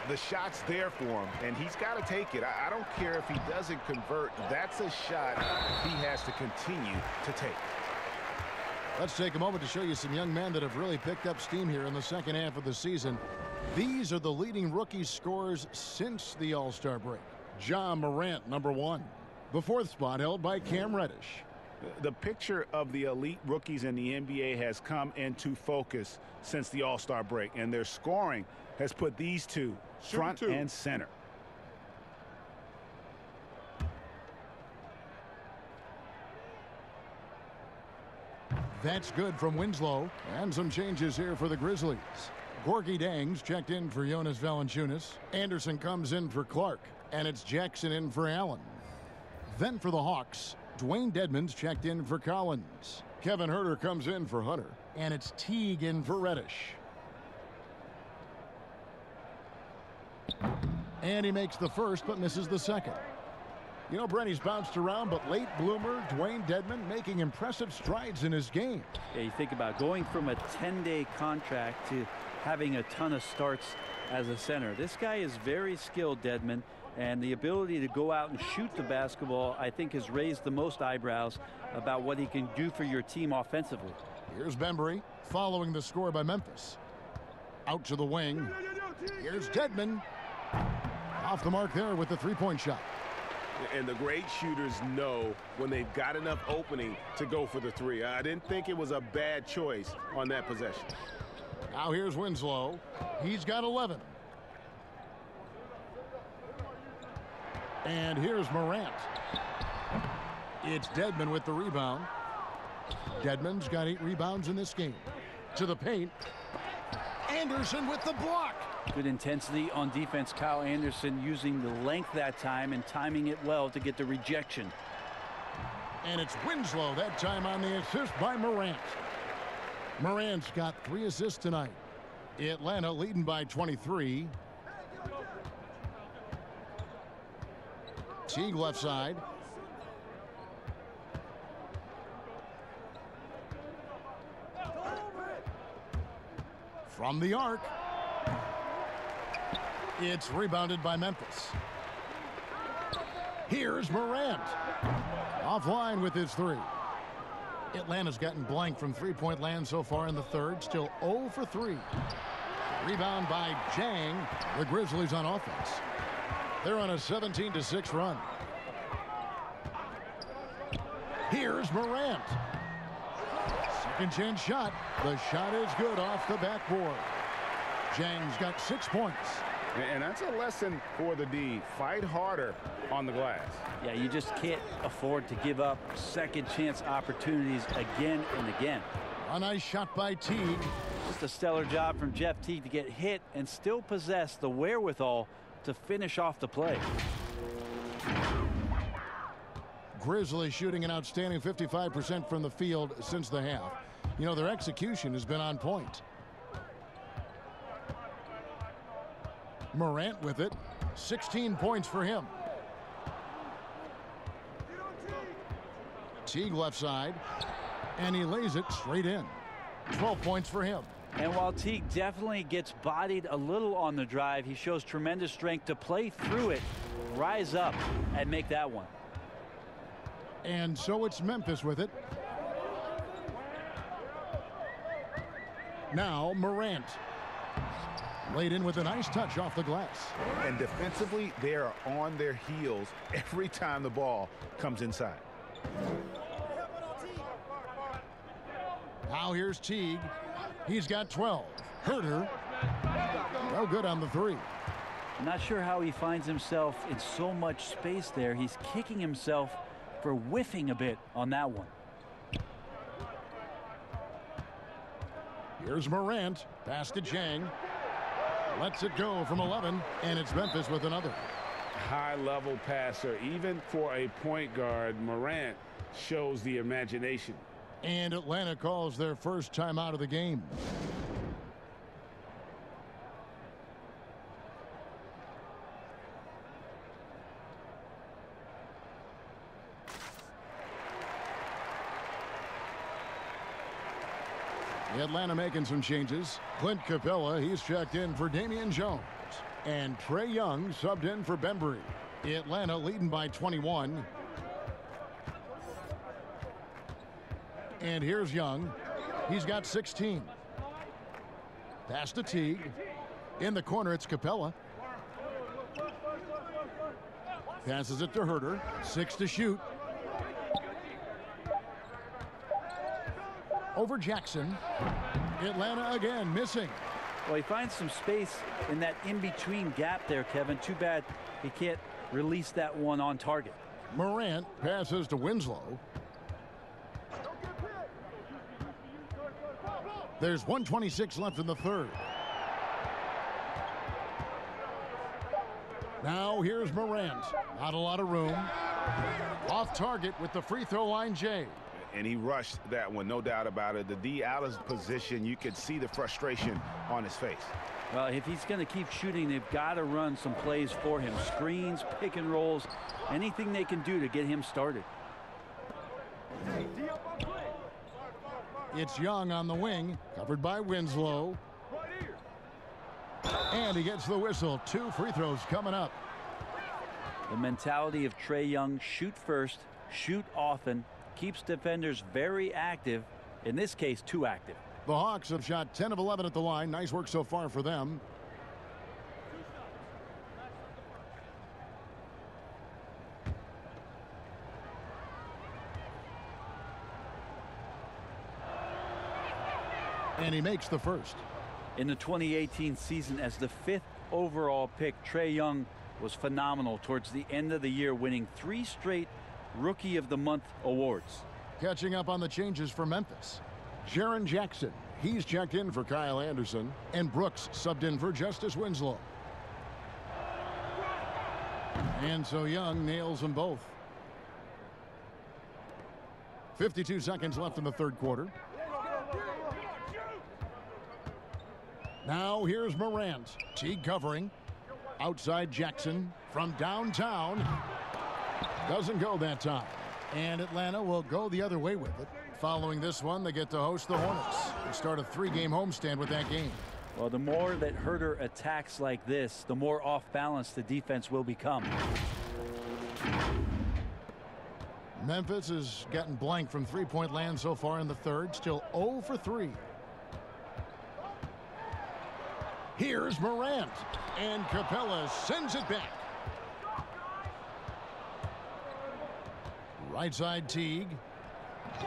The shot's there for him, and he's got to take it. I don't care if he doesn't convert. That's a shot he has to continue to take.
Let's take a moment to show you some young men that have really picked up steam here in the second half of the season. These are the leading rookie scorers since the All-Star break. John Morant, number 1. The 4th spot held by Cam Reddish.
The picture of the elite rookies in the NBA has come into focus since the All-Star break, and their scoring has put these two front and center.
That's good from Winslow. And some changes here for the Grizzlies. Gorgie Dangs checked in for Jonas Valanciunas. Anderson comes in for Clark. And it's Jackson in for Allen. Then for the Hawks, Dwayne Dedmon's checked in for Collins. Kevin Huerter comes in for Hunter. And it's Teague in for Reddish. And he makes the first but misses the second. You know, Brent, he's bounced around, but late bloomer Dwayne Dedmon making impressive strides in his game.
Yeah, you think about going from a 10-day contract to having a ton of starts as a center. This guy is very skilled, Dedmon, and the ability to go out and shoot the basketball, I think, has raised the most eyebrows about what he can do for your team offensively.
Here's Bembry following the score by Memphis. Out to the wing. Here's Dedmon. Off the mark there with the three-point shot.
And the great shooters know when they've got enough opening to go for the three. I didn't think it was a bad choice on that possession.
Now here's Winslow. He's got 11. And here's Morant. It's Dedmon with the rebound. Dedmon's got 8 rebounds in this game. To the paint. Anderson with the block.
Good intensity on defense. Kyle Anderson using the length that time and timing it well to get the rejection.
And it's Winslow that time on the assist by Morant. Morant's got 3 assists tonight. Atlanta leading by 23. Teague left side. From the arc. It's rebounded by Memphis. Here's Morant. Offline with his 3. Atlanta's gotten blank from three-point land so far in the third. Still 0 for 3. Rebound by Jang. The Grizzlies on offense. They're on a 17-6 run. Here's Morant. Second chance shot. The shot is good off the backboard. Jang's got 6 points.
And that's a lesson for the D. Fight harder on the glass.
Yeah, you just can't afford to give up second chance opportunities again and again.
A nice shot by Teague.
Just a stellar job from Jeff Teague to get hit and still possess the wherewithal to finish off the play.
Grizzlies shooting an outstanding 55% from the field since the half. You know, their execution has been on point. Morant with it. 16 points for him. Teague left side. And he lays it straight in. 12 points for him.
And while Teague definitely gets bodied a little on the drive, he shows tremendous strength to play through it, rise up, and make that one.
And so it's Memphis with it. Now Morant. Laid in with a nice touch off the glass.
And defensively, they are on their heels every time the ball comes inside.
Now here's Teague. He's got 12. Herter. No good on the three.
I'm not sure how he finds himself in so much space there. He's kicking himself for whiffing a bit on that one.
Here's Morant. Pass to Chang. Lets it go from 11, and it's Memphis with another.
High-level passer. Even for a point guard, Morant shows the imagination.
And Atlanta calls their first time out of the game. Atlanta making some changes. Clint Capella, he's checked in for Damian Jones. And Trae Young subbed in for Bembry. Atlanta leading by 21. And here's Young. He's got 16. Pass to Teague. In the corner, it's Capella. Passes it to Herter. 6 to shoot. Over Jackson. Atlanta again missing.
Well, he finds some space in that in-between gap there, Kevin. Too bad he can't release that one on target.
Morant passes to Winslow. There's 1:26 left in the third. Now here's Morant. Not a lot of room. Off target with the free throw line, Jay.
And he rushed that one, no doubt about it. The D out of position, you could see the frustration on his face.
Well, if he's going to keep shooting, they've got to run some plays for him. Screens, pick and rolls, anything they can do to get him started.
It's Young on the wing, covered by Winslow. And he gets the whistle. 2 free throws coming up.
The mentality of Trae Young: shoot first, shoot often, keeps defenders very active. In this case, too active.
The Hawks have shot 10 of 11 at the line. Nice work so far for them. And he makes the first.
In the 2018 season, as the 5th overall pick, Trae Young was phenomenal towards the end of the year, winning 3 straight Rookie of the Month awards.
Catching up on the changes for Memphis. Jaren Jackson, he's checked in for Kyle Anderson, and Brooks subbed in for Justice Winslow. And so Young nails them both. 52 seconds left in the third quarter. Now here's Morant. Teague covering. Outside Jackson from downtown. Doesn't go that time. And Atlanta will go the other way with it. Following this one, they get to host the Hornets. They start a 3-game homestand with that game.
Well, the more that Herter attacks like this, the more off balance the defense will become.
Memphis has gotten blank from three-point land so far in the third. Still 0 for 3. Here's Morant. And Capella sends it back. Right side Teague.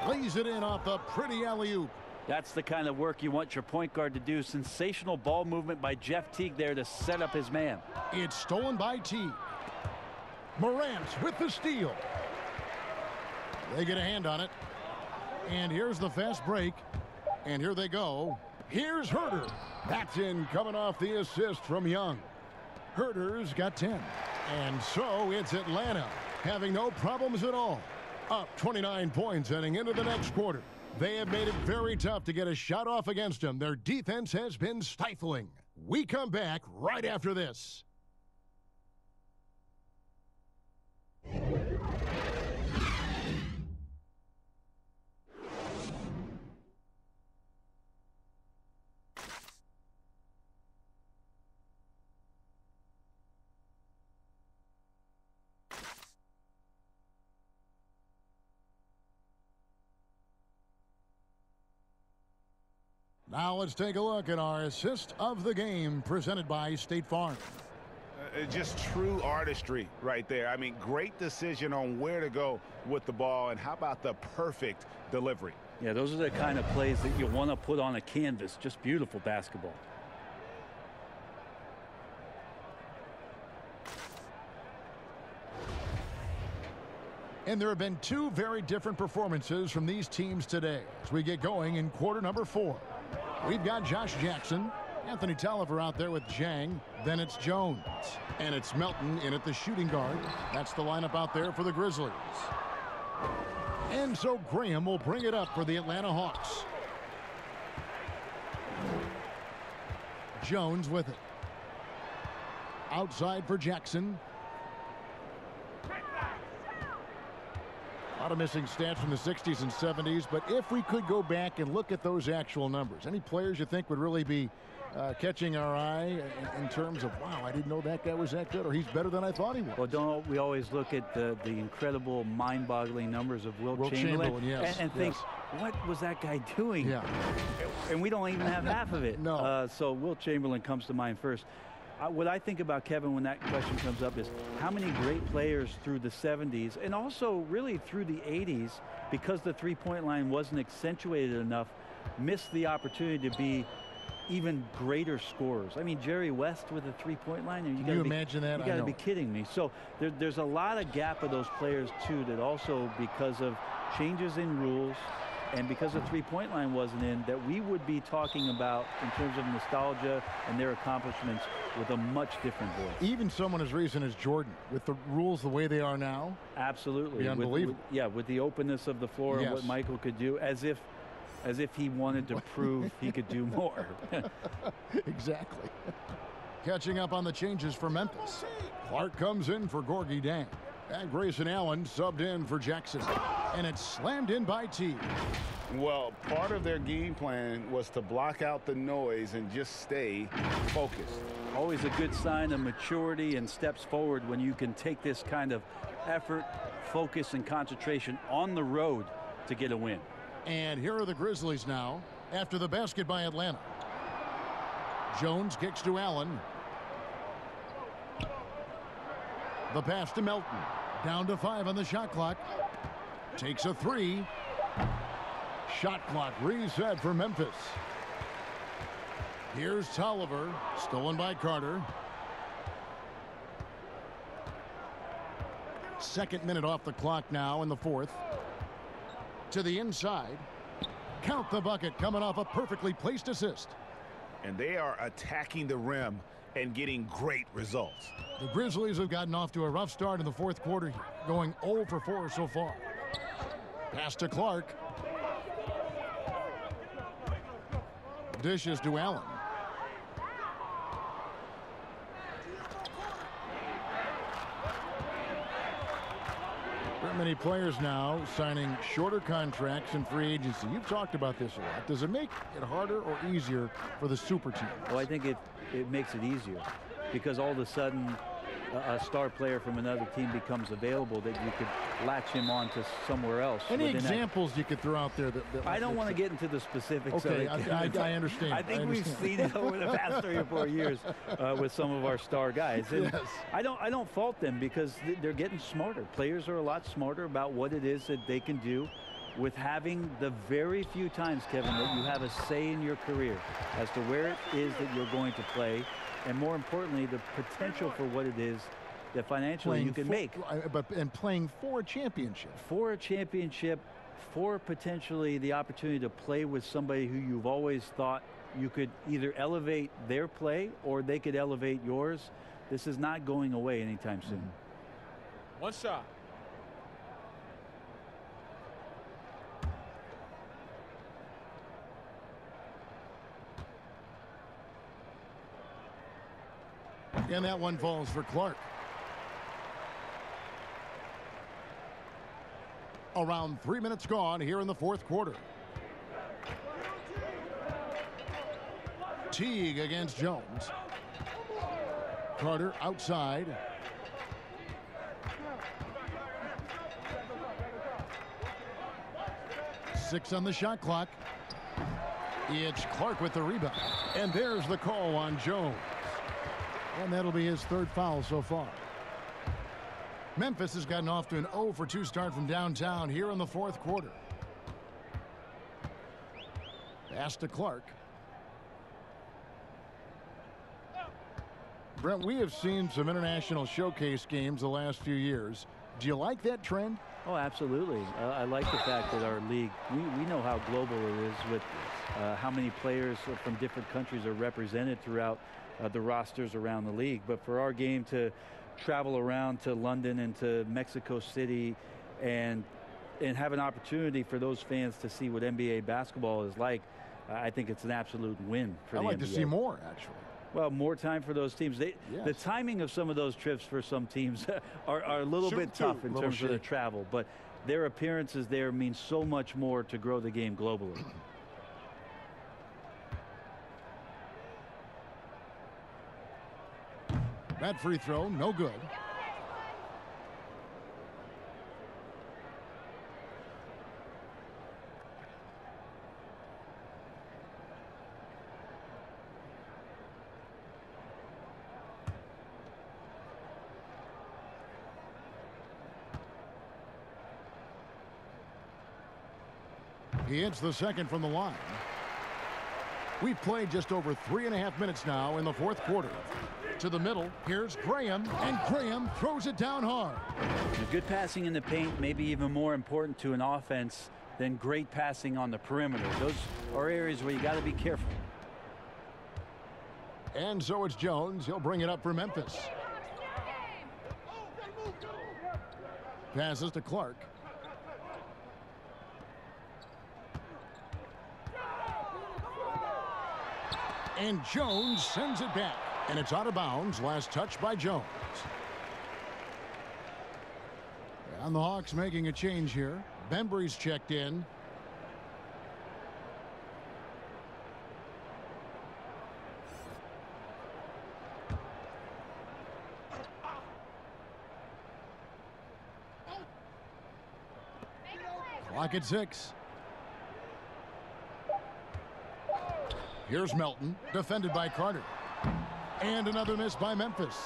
Lays it in off the pretty alley-oop.
That's the kind of work you want your point guard to do. Sensational ball movement by Jeff Teague there to set up his man.
It's stolen by Teague. Morant with the steal. They get a hand on it. And here's the fast break. And here they go. Here's Herter. That's in, coming off the assist from Young. Herter's got 10. And so it's Atlanta having no problems at all. Up 29 points heading into the next quarter. They have made it very tough to get a shot off against them. Their defense has been stifling. We come back right after this. Now let's take a look at our assist of the game presented by State Farm.
Just true artistry right there. I mean, great decision on where to go with the ball, and how about the perfect delivery?
Yeah, those are the kind of plays that you want to put on a canvas. Just beautiful basketball.
And there have been two very different performances from these teams today as we get going in quarter number 4. We've got Josh Jackson, Anthony Tolliver out there with Jang. Then it's Jones. And it's Melton in at the shooting guard. That's the lineup out there for the Grizzlies. And so Graham will bring it up for the Atlanta Hawks. Jones with it. Outside for Jackson. A lot of missing stats from the 60s and 70s, but if we could go back and look at those actual numbers, any players you think would really be catching our eye in terms of, wow, I didn't know that guy was that good, or he's better than I thought he was?
Well, don't we always look at the incredible, mind-boggling numbers of Will Chamberlain
yes,
and think, what was that guy doing?
Yeah.
And we don't even have half of it.
No.
So Will Chamberlain comes to mind first. What I think about, Kevin, when that question comes up is how many great players through the 70s and also really through the 80s, because the three-point line wasn't accentuated enough, missed the opportunity to be even greater scorers. I mean, Jerry West with a three-point line.
Can you imagine that?
You got to be kidding me. So there's a lot of gap of those players, too, that also because of changes in rules and because the three-point line wasn't in, that we would be talking about in terms of nostalgia and their accomplishments with a much different voice.
Even someone as recent as Jordan, with the rules the way they are now.
Absolutely.
Unbelievable.
With the openness of the floor and what Michael could do, as if he wanted to prove he could do more.
Exactly. Catching up on the changes for Memphis. Clark comes in for Gorgie Dang. And Grayson Allen subbed in for Jackson. And it's slammed in by T.
Well, part of their game plan was to block out the noise and just stay focused.
Always a good sign of maturity and steps forward when you can take this kind of effort, focus, and concentration on the road to get a win.
And here are the Grizzlies now after the basket by Atlanta. Jones kicks to Allen. The pass to Melton. Down to 5 on the shot clock. Takes a 3. Shot clock reset for Memphis. Here's Tolliver. Stolen by Carter. Second minute off the clock now in the 4th. To the inside. Count the bucket coming off a perfectly placed assist.
And they are attacking the rim and getting great results.
The Grizzlies have gotten off to a rough start in the 4th quarter here, going 0 for 4 so far. Pass to Clark. Dishes to Allen. There are many players now signing shorter contracts in free agency. You've talked about this a lot. Does it make it harder or easier for the super teams?
Well, I think it makes it easier because all of a sudden a star player from another team becomes available that you could latch him on to somewhere else.
Any examples you could throw out there? That
I don't want to get into the specifics.
Okay,
of it.
I understand.
I think we've seen it over the past 3 or 4 years with some of our star guys. And
yes.
I don't fault them because they're getting smarter. Players are a lot smarter about what it is that they can do with having the very few times, Kevin, that you have a say in your career as to where it is that you're going to play. And more importantly, the potential for what it is that financially you can make.
And playing for a championship.
For a championship, for potentially the opportunity to play with somebody who you've always thought you could either elevate their play or they could elevate yours. This is not going away anytime soon.
One shot.
And that one falls for Clark. Around 3 minutes gone here in the 4th quarter. Teague against Jones. Carter outside. Six on the shot clock. It's Clark with the rebound. And there's the call on Jones. And that'll be his third foul so far. Memphis has gotten off to an 0 for 2 start from downtown here in the fourth quarter. Pass to Clark. Brent, we have seen some international showcase games the last few years. Do you like that trend?
Oh, absolutely. I like the fact that our league, we know how global it is with how many players from different countries are represented throughout the rosters around the league. But for our game to travel around to London and to Mexico City and have an opportunity for those fans to see what NBA basketball is like, I think it's an absolute win for the NBA.
I'd like to see more, actually.
Well, more time for those teams. The timing of some of those trips for some teams are a little bit tough in terms of the travel, but their appearances there mean so much more to grow the game globally.
That free throw, no good. He hits the second from the line. We've played just over 3.5 minutes now in the fourth quarter. To the middle, here's Graham, and Graham throws it down hard.
Good passing in the paint may be even more important to an offense than great passing on the perimeter. Those are areas where you got to be careful.
And so it's Jones. He'll bring it up for Memphis. Passes to Clark. And Jones sends it back. And it's out of bounds. Last touch by Jones. And the Hawks making a change here. Bembry's checked in. Clock at 6. Here's Melton, defended by Carter. And another miss by Memphis.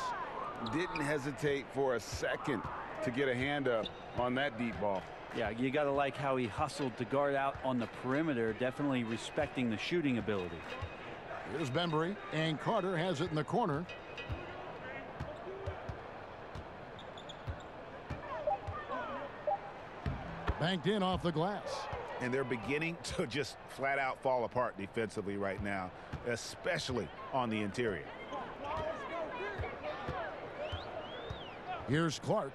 Didn't hesitate for a second to get a hand up on that deep ball.
Yeah, you got to like how he hustled to guard out on the perimeter, definitely respecting the shooting ability.
Here's Bembry, and Carter has it in the corner. Banked in off the glass.
And they're beginning to just flat out fall apart defensively right now, especially on the interior.
Here's Clark.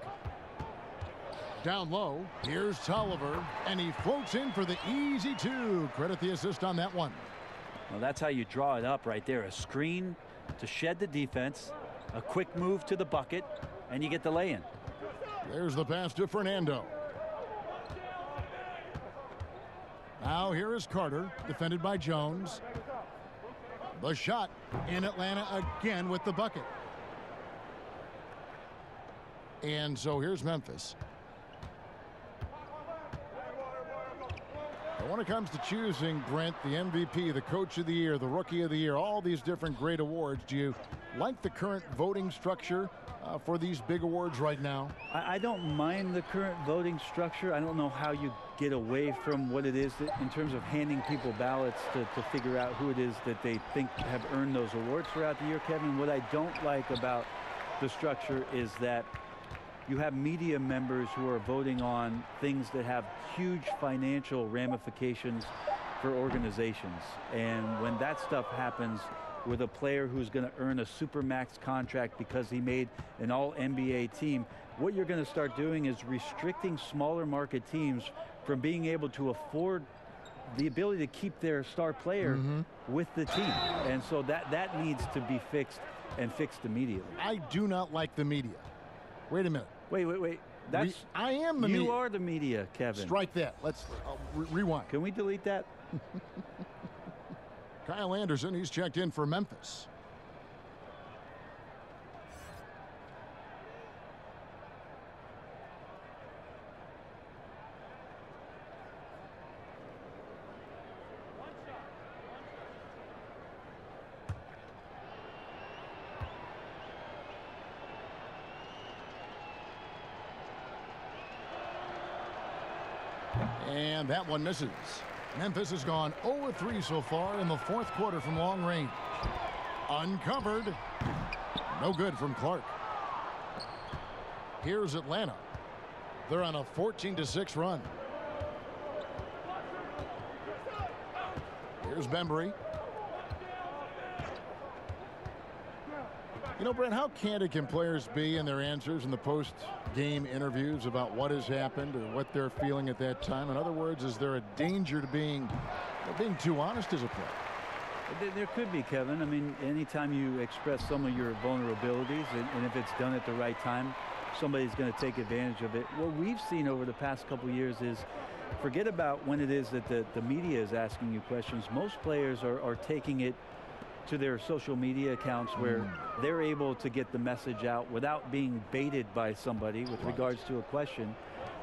Down low. Here's Tolliver. And he floats in for the easy 2. Credit the assist on that one.
Well, that's how you draw it up right there. A screen to shed the defense. A quick move to the bucket. And you get the lay-in.
There's the pass to Fernando. Now here is Carter, defended by Jones. The shot in Atlanta again with the bucket. And so here's Memphis. And when it comes to choosing, Brent, the MVP, the Coach of the Year, the Rookie of the Year, all these different great awards, do you like the current voting structure for these big awards right now?
I don't mind the current voting structure. I don't know how you get away from what it is in terms of handing people ballots to figure out who it is that they think have earned those awards throughout the year, Kevin. What I don't like about the structure is that you have media members who are voting on things that have huge financial ramifications for organizations. And when that stuff happens with a player who's going to earn a supermax contract because he made an all-NBA team, what you're going to start doing is restricting smaller market teams from being able to afford the ability to keep their star player with the team. And so that needs to be fixed, and fixed immediately.
I do not like the media. Wait a minute.
Wait.
I am the media.
You are the media, Kevin.
Strike that. Let's rewind.
Can we delete that?
Kyle Anderson, he's checked in for Memphis. And that one misses. Memphis has gone 0-3 so far in the fourth quarter from long range. Uncovered. No good from Clark. Here's Atlanta. They're on a 14-6 run. Here's Bembry. You know, Brent, how candid can players be in their answers in the post-game interviews about what has happened or what they're feeling at that time? In other words, is there a danger to being too honest as a player?
There could be, Kevin. I mean, anytime you express some of your vulnerabilities, and if it's done at the right time, somebody's going to take advantage of it. What we've seen over the past couple of years is, forget about when it is that the media is asking you questions. Most players are taking it to their social media accounts where they're able to get the message out without being baited by somebody with regards to a question.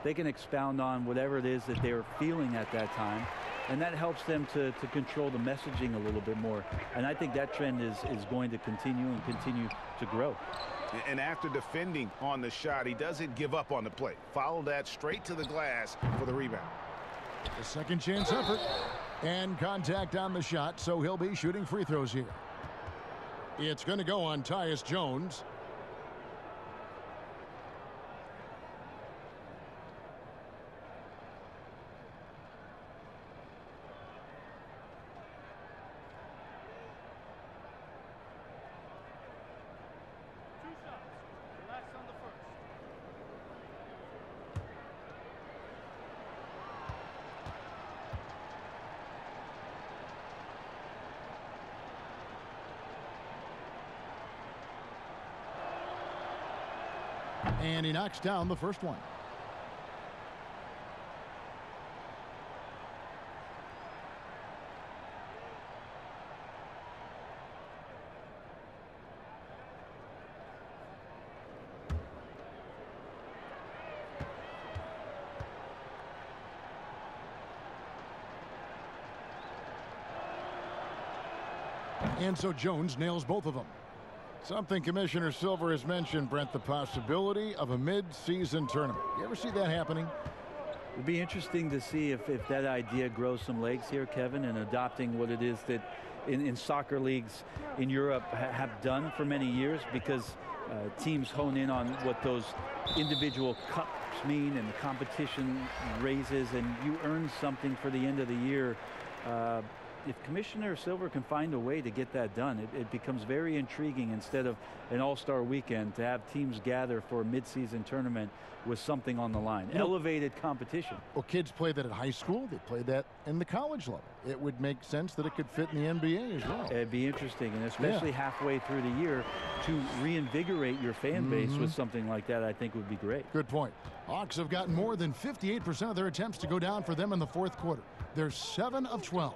They can expound on whatever it is that they're feeling at that time, and that helps them to control the messaging a little bit more. And I think that trend is going to continue to grow.
And after defending on the shot, he doesn't give up on the play. Follow that straight to the glass for the rebound.
A second chance effort and contact on the shot, so he'll be shooting free throws here. It's going to go on Tyus Jones. And he knocks down the first one. And so Jones nails both of them. Something Commissioner Silver has mentioned, Brent, the possibility of a mid-season tournament. You ever see that happening?
It would be interesting to see if that idea grows some legs here, Kevin, and adopting what it is that in soccer leagues in Europe have done for many years, because teams hone in on what those individual cups mean and the competition raises, and you earn something for the end of the year. If Commissioner Silver can find a way to get that done, it becomes very intriguing, instead of an all-star weekend, to have teams gather for a mid-season tournament with something on the line. Elevated competition.
Well, kids play that at high school. They play that in the college level. It would make sense that it could fit in the NBA as well.
It'd be interesting, and especially halfway through the year, to reinvigorate your fan base with something like that, I think would be great.
Good point. Hawks have gotten more than 58% of their attempts to go down for them in the fourth quarter. They're 7 of 12.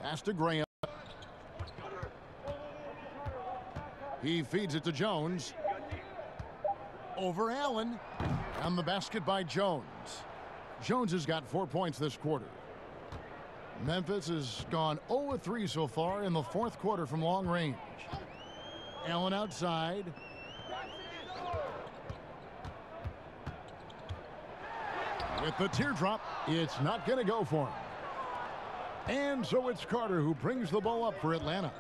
Pass to Graham. He feeds it to Jones. Over Allen. And the basket by Jones. Jones has got 4 points this quarter. Memphis has gone 0-3 so far in the fourth quarter from long range. Allen outside. With the teardrop, it's not going to go for him. And so it's Carter who brings the ball up for Atlanta.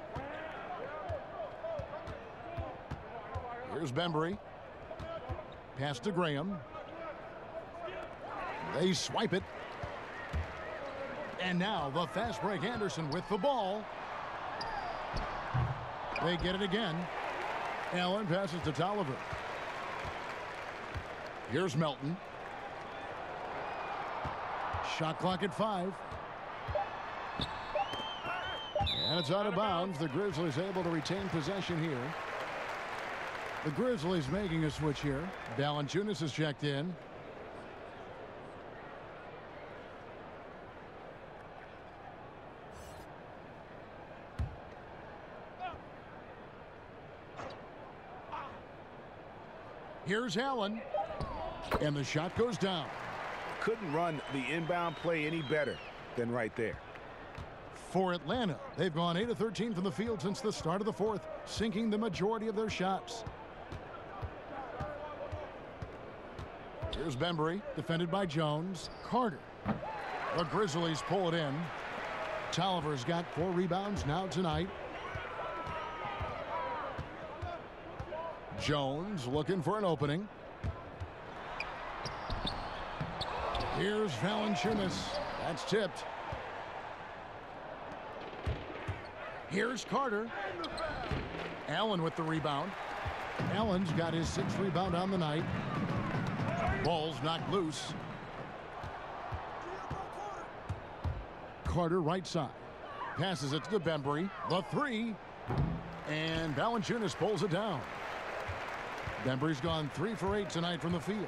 Here's Bembry. Pass to Graham. They swipe it. And now the fast break Anderson with the ball. They get it again. Allen passes to Tolliver. Here's Melton. Shot clock at 5. And it's out of bounds. The Grizzlies able to retain possession here. The Grizzlies making a switch here. Valanciunas has checked in. Here's Allen. And the shot goes down.
Couldn't run the inbound play any better than right there.
For Atlanta, they've gone 8 of 13 from the field since the start of the fourth, sinking the majority of their shots. Here's Bembry, defended by Jones. Carter. The Grizzlies pull it in. Tolliver's got 4 rebounds now tonight. Jones looking for an opening. Here's Valanciunas. That's tipped. Here's Carter. Allen with the rebound. Allen's got his 6th rebound on the night. Ball's knocked loose. Carter right side. Passes it to Bembry. The 3. And Valanciunas pulls it down. Bembry's gone 3 for 8 tonight from the field.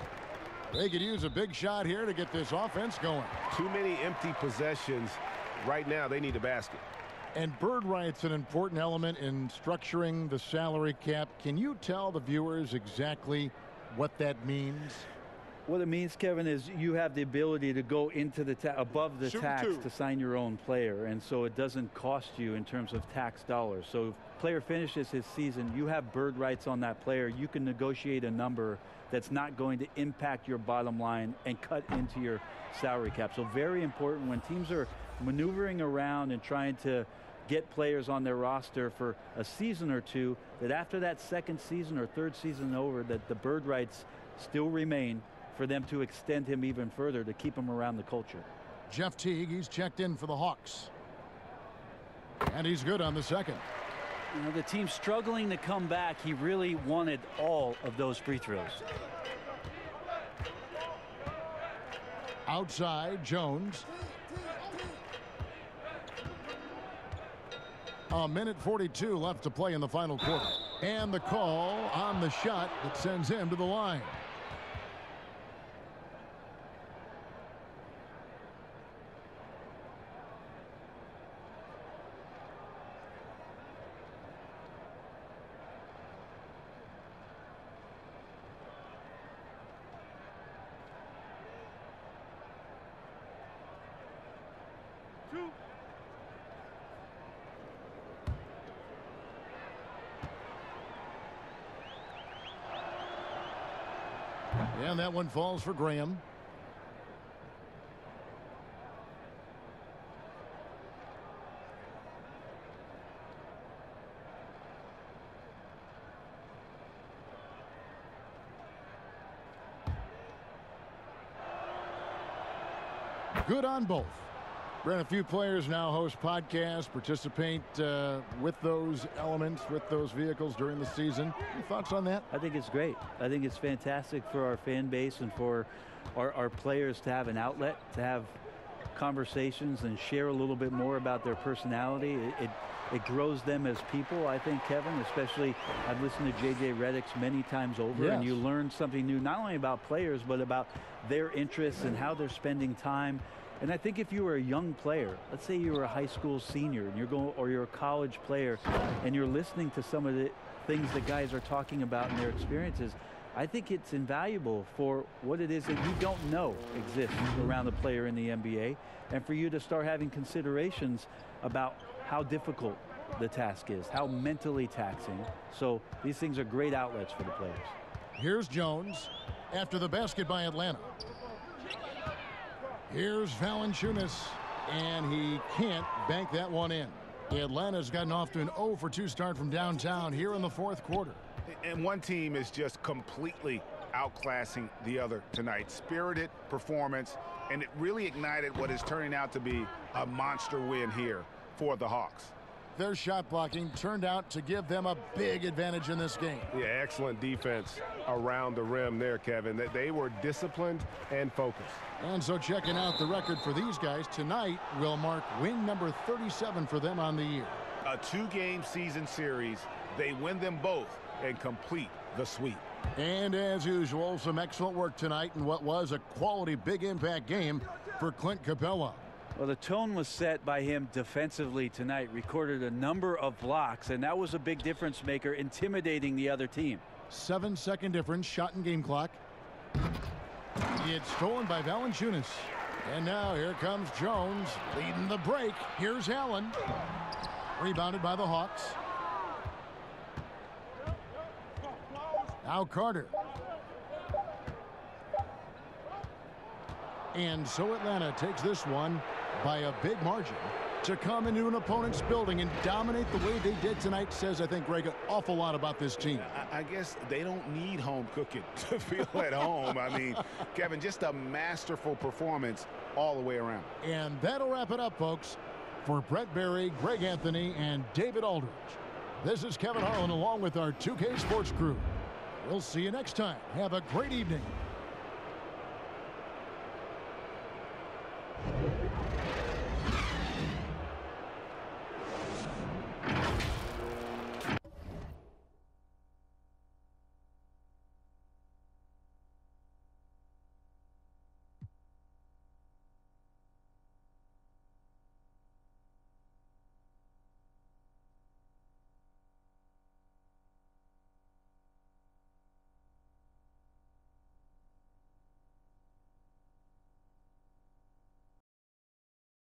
They could use a big shot here to get this offense going.
Too many empty possessions. Right now, they need a basket.
And bird right's an important element in structuring the salary cap. Can you tell the viewers exactly what that means?
What it means, Kevin, is you have the ability to go into the above the tax to sign your own player, and so it doesn't cost you in terms of tax dollars. So if a player finishes his season, you have bird rights on that player. You can negotiate a number that's not going to impact your bottom line and cut into your salary cap. So very important when teams are maneuvering around and trying to get players on their roster for a season or two, that after that 2nd season or 3rd season over, that the bird rights still remain for them to extend him even further to keep him around the culture.
Jeff Teague, he's checked in for the Hawks. And he's good on the 2nd.
You know, the team's struggling to come back. He really wanted all of those free throws.
Outside, Jones. A minute 42 left to play in the final quarter. And the call on the shot that sends him to the line. And that one falls for Graham. Good on both. Brent, a few players now host podcasts, participate with those elements, with those vehicles during the season. Any thoughts on that?
I think it's great. I think it's fantastic for our fan base and for our players to have an outlet, to have conversations and share a little bit more about their personality. It grows them as people, I think, Kevin, especially I've listened to J.J. Redick's many times over, and you learn something new, not only about players, but about their interests and how they're spending time. And I think if you were a young player, let's say you were a high school senior and you're a college player and you're listening to some of the things that guys are talking about in their experiences, I think it's invaluable for what it is that you don't know exists around a player in the NBA, and for you to start having considerations about how difficult the task is, how mentally taxing. So these things are great outlets for the players.
Here's Jones after the basket by Atlanta. Here's Valanciunas, and he can't bank that one in. Atlanta's gotten off to an 0 for 2 start from downtown here in the 4th quarter.
And one team is just completely outclassing the other tonight. Spirited performance, and it really ignited what is turning out to be a monster win here for the Hawks.
Their shot blocking turned out to give them a big advantage in this game.
Yeah, excellent defense around the rim there, Kevin. They were disciplined and focused.
And so checking out the record for these guys, tonight will mark win number 37 for them on the year.
A 2-game season series. They win them both and complete the sweep.
And as usual, some excellent work tonight in what was a quality big impact game for Clint Capella.
Well, the tone was set by him defensively tonight. Recorded a number of blocks, and that was a big difference maker, intimidating the other team.
7-second difference, shot and game clock. It's stolen by Valanciunas. And now here comes Jones leading the break. Here's Allen. Rebounded by the Hawks. Now Carter. And so Atlanta takes this one by a big margin. To come into an opponent's building and dominate the way they did tonight says, I think, Greg, an awful lot about this team.
I guess they don't need home cooking to feel at home. I mean, Kevin, just a masterful performance all the way around.
And that'll wrap it up, folks. For Brett Berry, Greg Anthony, and David Aldridge, this is Kevin Harlan along with our 2K Sports crew. We'll see you next time. Have a great evening.